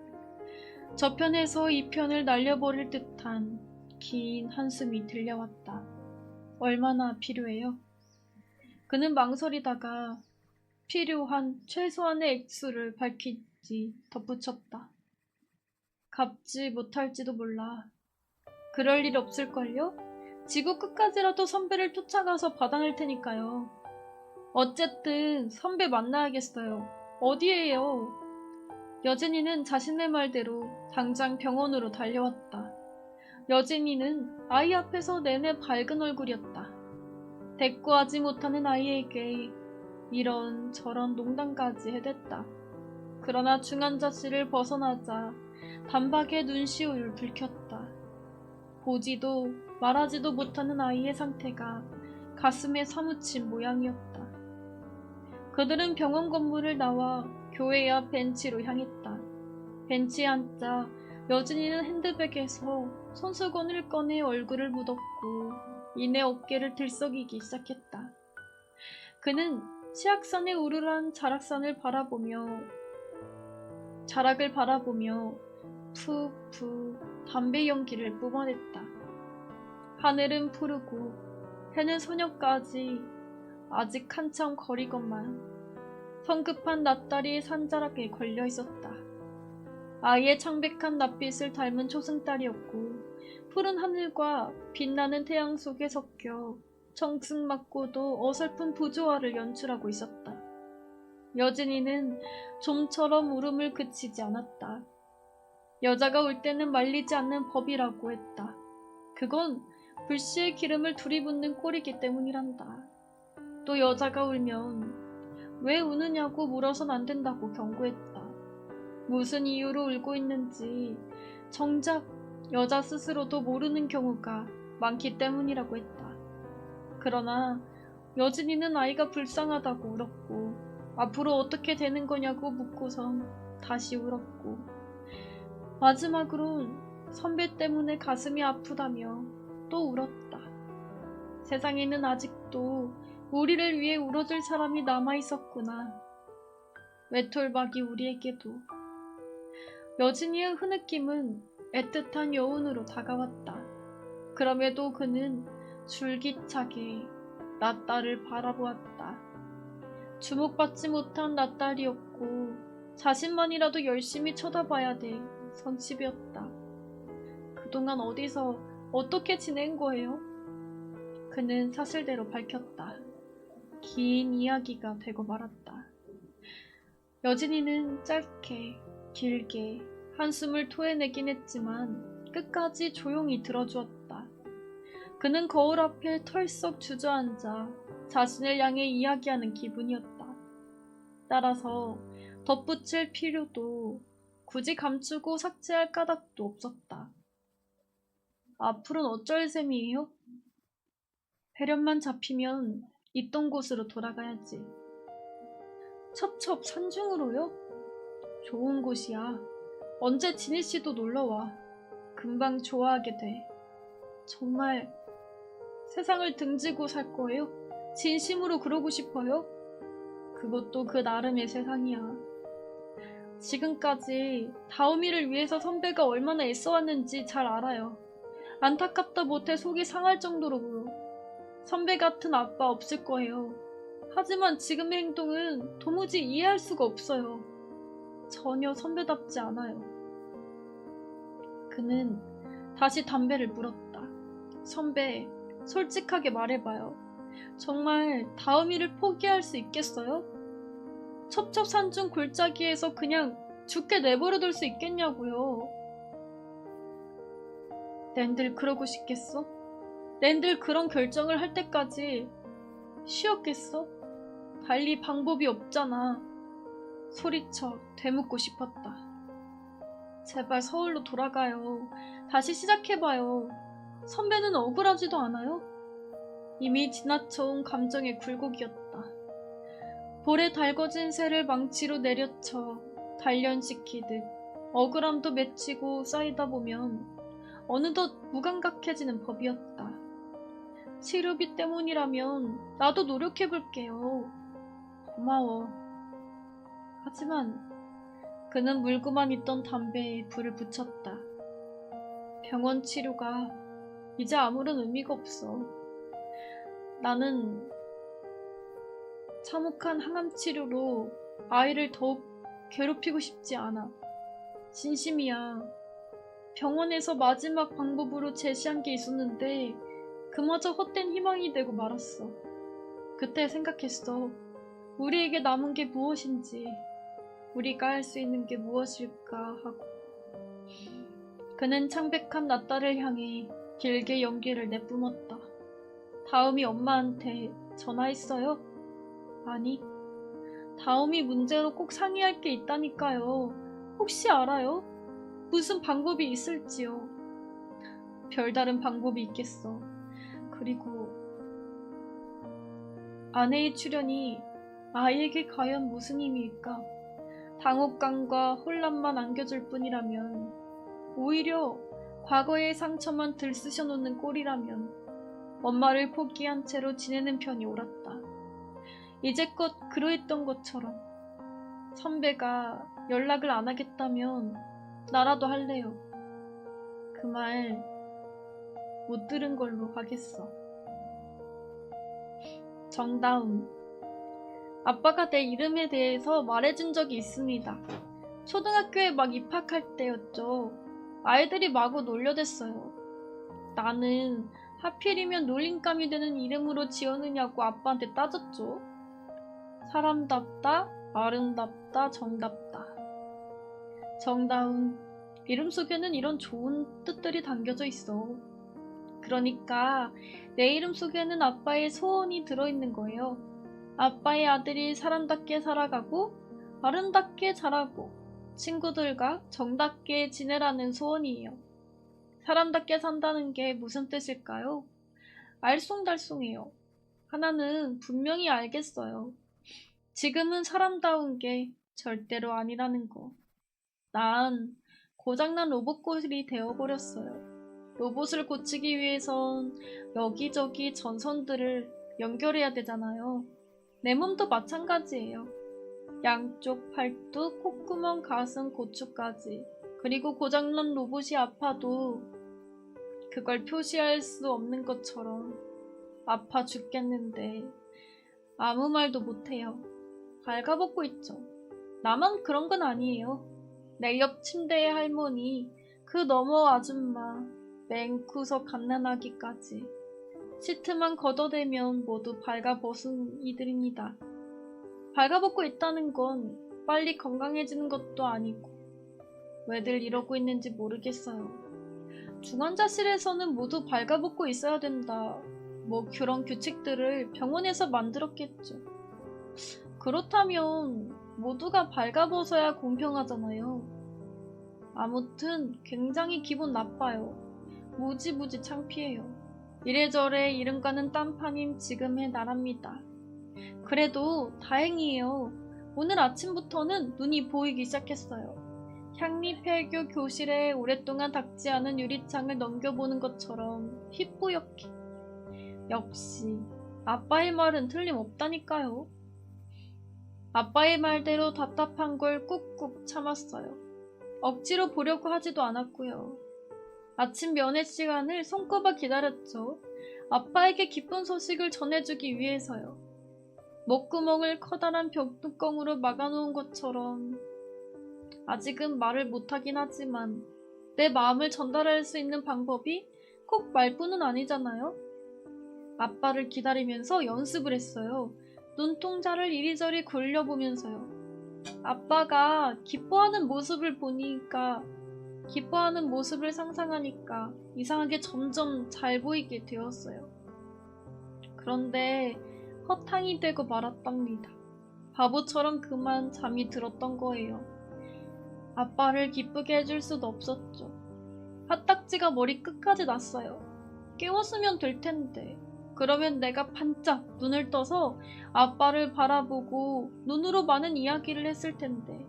Speaker 1: 저편에서 이편을 날려버릴 듯한 긴 한숨이 들려왔다. 얼마나 필요해요? 그는 망설이다가 필요한 최소한의 액수를 밝히지 덧붙였다. 갚지 못할지도 몰라. 그럴 일 없을걸요? 지구 끝까지라도 선배를 쫓아가서 받아낼 테니까요. 어쨌든 선배 만나야겠어요. 어디에요? 여진이는 자신의 말대로 당장 병원으로 달려왔다. 여진이는 아이 앞에서 내내 밝은 얼굴이었다. 대꾸하지 못하는 아이에게 이런 저런 농담까지 해댔다. 그러나 중환자실을 벗어나자 단박에 눈시울을 붉혔다. 보지도 말하지도 못하는 아이의 상태가 가슴에 사무친 모양이었다. 그들은 병원 건물을 나와 교회 앞 벤치로 향했다. 벤치에 앉자 여진이는 핸드백에서 손수건을 꺼내 얼굴을 묻었고 이내 어깨를 들썩이기 시작했다. 그는 치악산의 우르르한 자락을 바라보며 푹푹 담배 연기를 뿜어냈다. 하늘은 푸르고 해는 소녀까지 아직 한참 거리건만 성급한 낯다리의 산자락에 걸려 있었다. 아이의 창백한 낯빛을 닮은 초승달이었고 푸른 하늘과 빛나는 태양 속에 섞여 정승맞고도 어설픈 부조화를 연출하고 있었다. 여진이는 좀처럼 울음을 그치지 않았다. 여자가 울 때는 말리지 않는 법이라고 했다. 그건 불씨의 기름을 두리붓는 꼴이기 때문이란다. 또 여자가 울면 왜 우느냐고 물어선 안 된다고 경고했다. 무슨 이유로 울고 있는지 정작 여자 스스로도 모르는 경우가 많기 때문이라고 했다. 그러나 여진이는 아이가 불쌍하다고 울었고 앞으로 어떻게 되는 거냐고 묻고선 다시 울었고 마지막으론 선배 때문에 가슴이 아프다며 또 울었다. 세상에는 아직도 우리를 위해 울어줄 사람이 남아있었구나. 외톨박이 우리에게도. 여진이의 흐느낌은 애틋한 여운으로 다가왔다. 그럼에도 그는 줄기차게 낯달을 바라보았다. 주목받지 못한 낯달이었고 자신만이라도 열심히 쳐다봐야 될 선집이었다. 그동안 어디서 어떻게 지낸 거예요? 그는 사실대로 밝혔다. 긴 이야기가 되고 말았다. 여진이는 짧게 길게 한숨을 토해내긴 했지만 끝까지 조용히 들어주었다. 그는 거울 앞에 털썩 주저앉아 자신을 향해 이야기하는 기분이었다. 따라서 덧붙일 필요도 굳이 감추고 삭제할 까닭도 없었다. 앞으로는 어쩔 셈이에요? 배련만 잡히면 있던 곳으로 돌아가야지. 첩첩 산중으로요? 좋은 곳이야. 언제 지니씨도 놀러와. 금방 좋아하게 돼. 정말 세상을 등지고 살 거예요? 진심으로 그러고 싶어요? 그것도 그 나름의 세상이야. 지금까지 다오미를 위해서 선배가 얼마나 애써왔는지 잘 알아요. 안타깝다 못해 속이 상할 정도로 선배 같은 아빠 없을 거예요. 하지만 지금의 행동은 도무지 이해할 수가 없어요. 전혀 선배답지 않아요. 그는 다시 담배를 물었다. 선배, 솔직하게 말해봐요. 정말 다음이를 포기할 수 있겠어요? 첩첩산중 골짜기에서 그냥 죽게 내버려둘 수 있겠냐고요. 낸들 그러고 싶겠어? 낸들 그런 결정을 할 때까지 쉬었겠어? 달리 방법이 없잖아. 소리쳐 되묻고 싶었다. 제발 서울로 돌아가요. 다시 시작해봐요. 선배는 억울하지도 않아요? 이미 지나쳐온 감정의 굴곡이었다. 볼에 달궈진 새를 망치로 내려쳐 단련시키듯 억울함도 맺히고 쌓이다 보면 어느덧 무감각해지는 법이었다. 치료비 때문이라면 나도 노력해볼게요. 고마워. 하지만 그는 물고만 있던 담배에 불을 붙였다. 병원 치료가 이제 아무런 의미가 없어. 나는 참혹한 항암 치료로 아이를 더욱 괴롭히고 싶지 않아. 진심이야. 병원에서 마지막 방법으로 제시한 게 있었는데 그마저 헛된 희망이 되고 말았어. 그때 생각했어. 우리에게 남은 게 무엇인지, 우리가 할 수 있는 게 무엇일까 하고. 그는 창백한 낯달을 향해 길게 연기를 내뿜었다. 다음이 엄마한테 전화했어요? 아니, 다음이 문제로 꼭 상의할 게 있다니까요. 혹시 알아요? 무슨 방법이 있을지요. 별다른 방법이 있겠어. 그리고 아내의 출연이 아이에게 과연 무슨 의미일까? 당혹감과 혼란만 안겨줄 뿐이라면, 오히려 과거의 상처만 들쑤셔 놓는 꼴이라면 엄마를 포기한 채로 지내는 편이 옳았다. 이제껏 그러했던 것처럼 선배가 연락을 안 하겠다면 나라도 할래요. 그 말 못 들은 걸로 하겠어. 정다운. 아빠가 내 이름에 대해서 말해준 적이 있습니다. 초등학교에 막 입학할 때였죠. 아이들이 마구 놀려댔어요. 나는 하필이면 놀림감이 되는 이름으로 지었느냐고 아빠한테 따졌죠. 사람답다, 아름답다, 정답다. 정다운. 이름 속에는 이런 좋은 뜻들이 담겨져 있어. 그러니까 내 이름 속에는 아빠의 소원이 들어있는 거예요. 아빠의 아들이 사람답게 살아가고 아름답게 자라고 친구들과 정답게 지내라는 소원이에요. 사람답게 산다는 게 무슨 뜻일까요? 알쏭달쏭해요. 하나는 분명히 알겠어요. 지금은 사람다운 게 절대로 아니라는 거. 난 고장난 로봇골이 되어버렸어요. 로봇을 고치기 위해선 여기저기 전선들을 연결해야 되잖아요. 내 몸도 마찬가지예요. 양쪽 팔뚝, 콧구멍, 가슴, 고추까지. 그리고 고장난 로봇이 아파도 그걸 표시할 수 없는 것처럼 아파 죽겠는데 아무 말도 못해요. 발가벗고 있죠. 나만 그런 건 아니에요. 내 옆 침대의 할머니, 그 너머 아줌마, 맨구석 갓난아기까지 시트만 걷어대면 모두 발가벗은 이들입니다. 발가벗고 있다는 건 빨리 건강해지는 것도 아니고 왜들 이러고 있는지 모르겠어요. 중환자실에서는 모두 발가벗고 있어야 된다. 뭐 그런 규칙들을 병원에서 만들었겠죠. 그렇다면 모두가 발가벗어야 공평하잖아요. 아무튼 굉장히 기분 나빠요. 무지무지 창피해요. 이래저래 이름과는 딴판인 지금의 나랍니다. 그래도 다행이에요. 오늘 아침부터는 눈이 보이기 시작했어요. 향리폐교 교실에 오랫동안 닦지 않은 유리창을 넘겨보는 것처럼 휘뿌옇게. 역시 아빠의 말은 틀림없다니까요. 아빠의 말대로 답답한 걸 꾹꾹 참았어요. 억지로 보려고 하지도 않았고요. 아침 면회 시간을 손꼽아 기다렸죠. 아빠에게 기쁜 소식을 전해주기 위해서요. 목구멍을 커다란 벽뚜껑으로 막아놓은 것처럼 아직은 말을 못하긴 하지만 내 마음을 전달할 수 있는 방법이 꼭 말뿐은 아니잖아요. 아빠를 기다리면서 연습을 했어요. 눈동자를 이리저리 굴려보면서요. 아빠가 기뻐하는 모습을 보니까 기뻐하는 모습을 상상하니까 이상하게 점점 잘 보이게 되었어요. 그런데 허탕이 되고 말았답니다. 바보처럼 그만 잠이 들었던 거예요. 아빠를 기쁘게 해줄 수도 없었죠. 핫딱지가 머리 끝까지 났어요. 깨웠으면 될 텐데. 그러면 내가 반짝 눈을 떠서 아빠를 바라보고 눈으로 많은 이야기를 했을 텐데.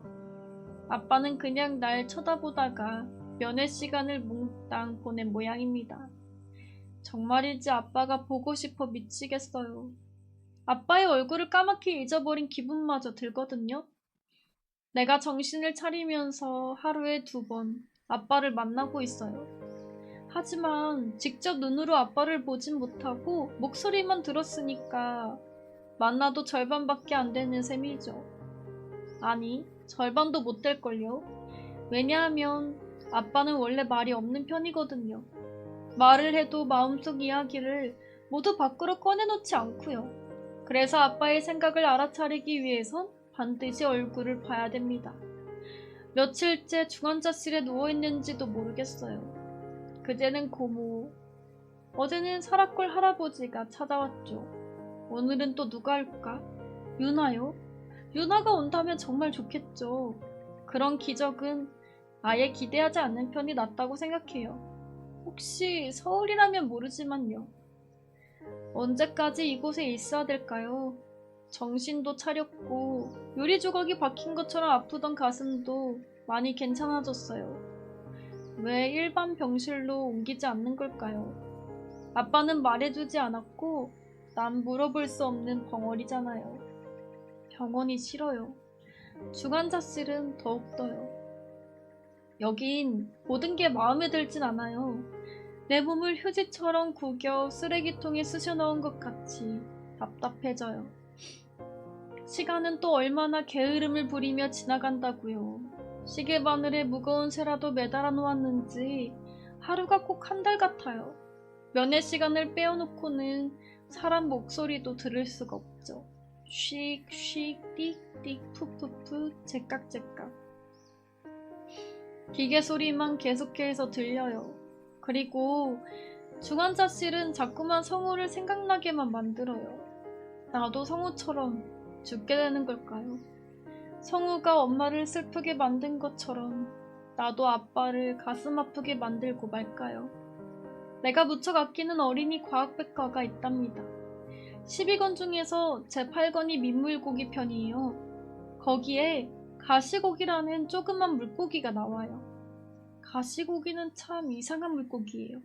Speaker 1: 아빠는 그냥 날 쳐다보다가 면회 시간을 몽땅 보낸 모양입니다. 정말이지 아빠가 보고 싶어 미치겠어요. 아빠의 얼굴을 까맣게 잊어버린 기분마저 들거든요. 내가 정신을 차리면서 하루에 2번 아빠를 만나고 있어요. 하지만 직접 눈으로 아빠를 보진 못하고 목소리만 들었으니까 만나도 절반밖에 안 되는 셈이죠. 아니, 절반도 못 될걸요. 왜냐하면 아빠는 원래 말이 없는 편이거든요. 말을 해도 마음속 이야기를 모두 밖으로 꺼내놓지 않고요. 그래서 아빠의 생각을 알아차리기 위해선 반드시 얼굴을 봐야 됩니다. 며칠째 중환자실에 누워있는지도 모르겠어요. 그제는 고모, 어제는 사라골 할아버지가 찾아왔죠. 오늘은 또 누가 올까? 유나요? 유나가 온다면 정말 좋겠죠. 그런 기적은 아예 기대하지 않는 편이 낫다고 생각해요. 혹시 서울이라면 모르지만요. 언제까지 이곳에 있어야 될까요? 정신도 차렸고 유리 조각이 박힌 것처럼 아프던 가슴도 많이 괜찮아졌어요. 왜 일반 병실로 옮기지 않는 걸까요? 아빠는 말해주지 않았고 난 물어볼 수 없는 벙어리잖아요. 병원이 싫어요. 중환자실은 더욱더요. 여긴 모든 게 마음에 들진 않아요. 내 몸을 휴지처럼 구겨 쓰레기통에 쑤셔넣은 것 같이 답답해져요. 시간은 또 얼마나 게으름을 부리며 지나간다고요. 시계바늘에 무거운 새라도 매달아 놓았는지 하루가 꼭 한 달 같아요. 면회 시간을 빼어놓고는 사람 목소리도 들을 수가 없죠. 씩, 띡, 푸푸푸, 제깍제깍. 기계 소리만 계속해서 들려요. 그리고 중환자실은 자꾸만 성우를 생각나게만 만들어요. 나도 성우처럼 죽게 되는 걸까요? 성우가 엄마를 슬프게 만든 것처럼 나도 아빠를 가슴 아프게 만들고 말까요? 내가 무척 아끼는 어린이 과학백과가 있답니다. 12권 중에서 제8권이 민물고기 편이에요. 거기에 가시고기라는 조그만 물고기가 나와요. 가시고기는 참 이상한 물고기예요.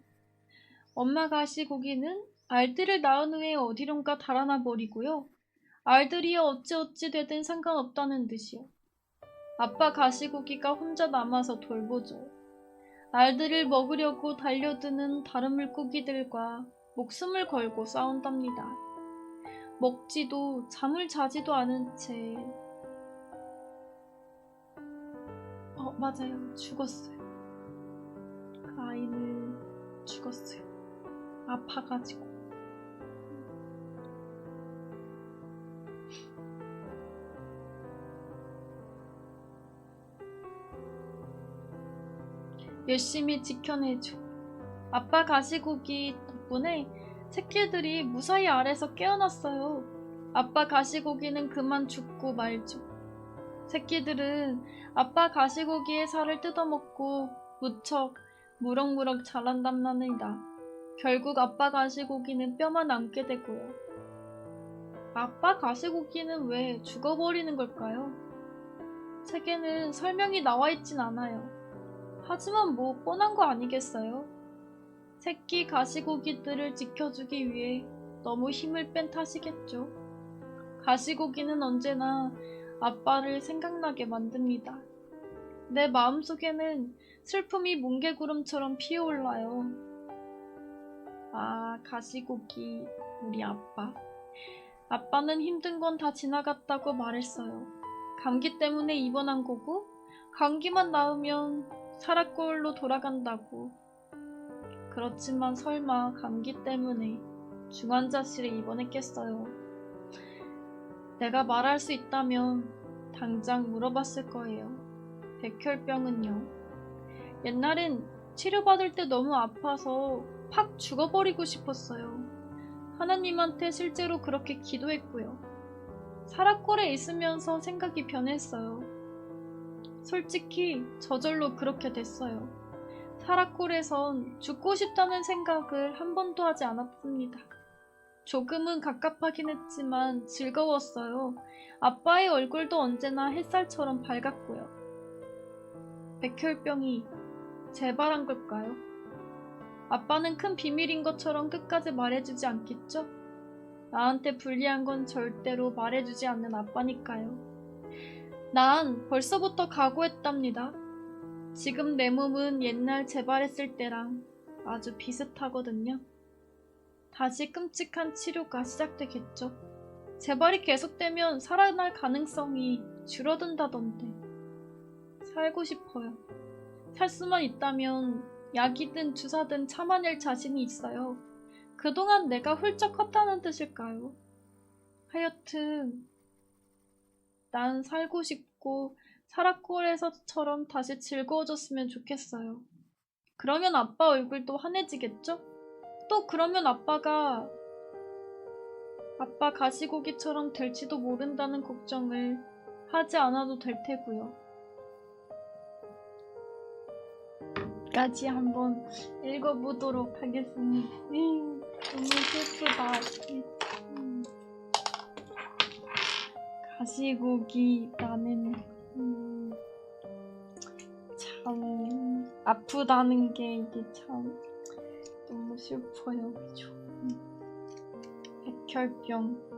Speaker 1: 엄마 가시고기는 알들을 낳은 후에 어디론가 달아나 버리고요. 알들이 어찌어찌 되든 상관없다는 듯이요. 아빠 가시고기가 혼자 남아서 돌보죠. 알들을 먹으려고 달려드는 다른 물고기들과 목숨을 걸고 싸운답니다. 먹지도 잠을 자지도 않은 채 맞아요. 죽었어요. 그 아이는 죽었어요. 아파가지고. 열심히 지켜내죠. 아빠 가시고기 덕분에 새끼들이 무사히 알에서 깨어났어요. 아빠 가시고기는 그만 죽고 말죠. 새끼들은 아빠 가시고기의 살을 뜯어먹고 무척 무럭무럭 자란답니다. 결국 아빠 가시고기는 뼈만 남게 되고요. 아빠 가시고기는 왜 죽어버리는 걸까요? 책에는 설명이 나와 있진 않아요. 하지만 뭐 뻔한 거 아니겠어요? 새끼 가시고기들을 지켜주기 위해 너무 힘을 뺀 탓이겠죠. 가시고기는 언제나 아빠를 생각나게 만듭니다. 내 마음속에는 슬픔이 뭉게구름처럼 피어올라요. 아, 가시고기, 우리 아빠. 아빠는 힘든 건 다 지나갔다고 말했어요. 감기 때문에 입원한 거고 감기만 나으면 사라골로 돌아간다고. 그렇지만 설마 감기 때문에 중환자실에 입원했겠어요. 내가 말할 수 있다면 당장 물어봤을 거예요. 백혈병은요? 옛날엔 치료받을 때 너무 아파서 팍 죽어버리고 싶었어요. 하나님한테 실제로 그렇게 기도했고요. 사라골에 있으면서 생각이 변했어요. 솔직히 저절로 그렇게 됐어요. 사라골에선 죽고 싶다는 생각을 한 번도 하지 않았습니다. 조금은 갑갑하긴 했지만 즐거웠어요. 아빠의 얼굴도 언제나 햇살처럼 밝았고요. 백혈병이 재발한 걸까요? 아빠는 큰 비밀인 것처럼 끝까지 말해주지 않겠죠? 나한테 불리한 건 절대로 말해주지 않는 아빠니까요. 난 벌써부터 각오했답니다. 지금 내 몸은 옛날 재발했을 때랑 아주 비슷하거든요. 다시 끔찍한 치료가 시작되겠죠. 재발이 계속되면 살아날 가능성이 줄어든다던데. 살고 싶어요. 살 수만 있다면 약이든 주사든 참아낼 자신이 있어요. 그동안 내가 훌쩍 컸다는 뜻일까요? 하여튼 난 살고 싶고 사라골에서처럼 다시 즐거워졌으면 좋겠어요. 그러면 아빠 얼굴도 환해지겠죠? 또 그러면 아빠 가시고기처럼 될지도 모른다는 걱정을 하지 않아도 될 테고요. 여기까지 한번 읽어보도록 하겠습니다. 너무 슬프다. 가시고기 나는 참 아프다는 게 이게 참 너무 슬퍼요. 그죠? 백혈병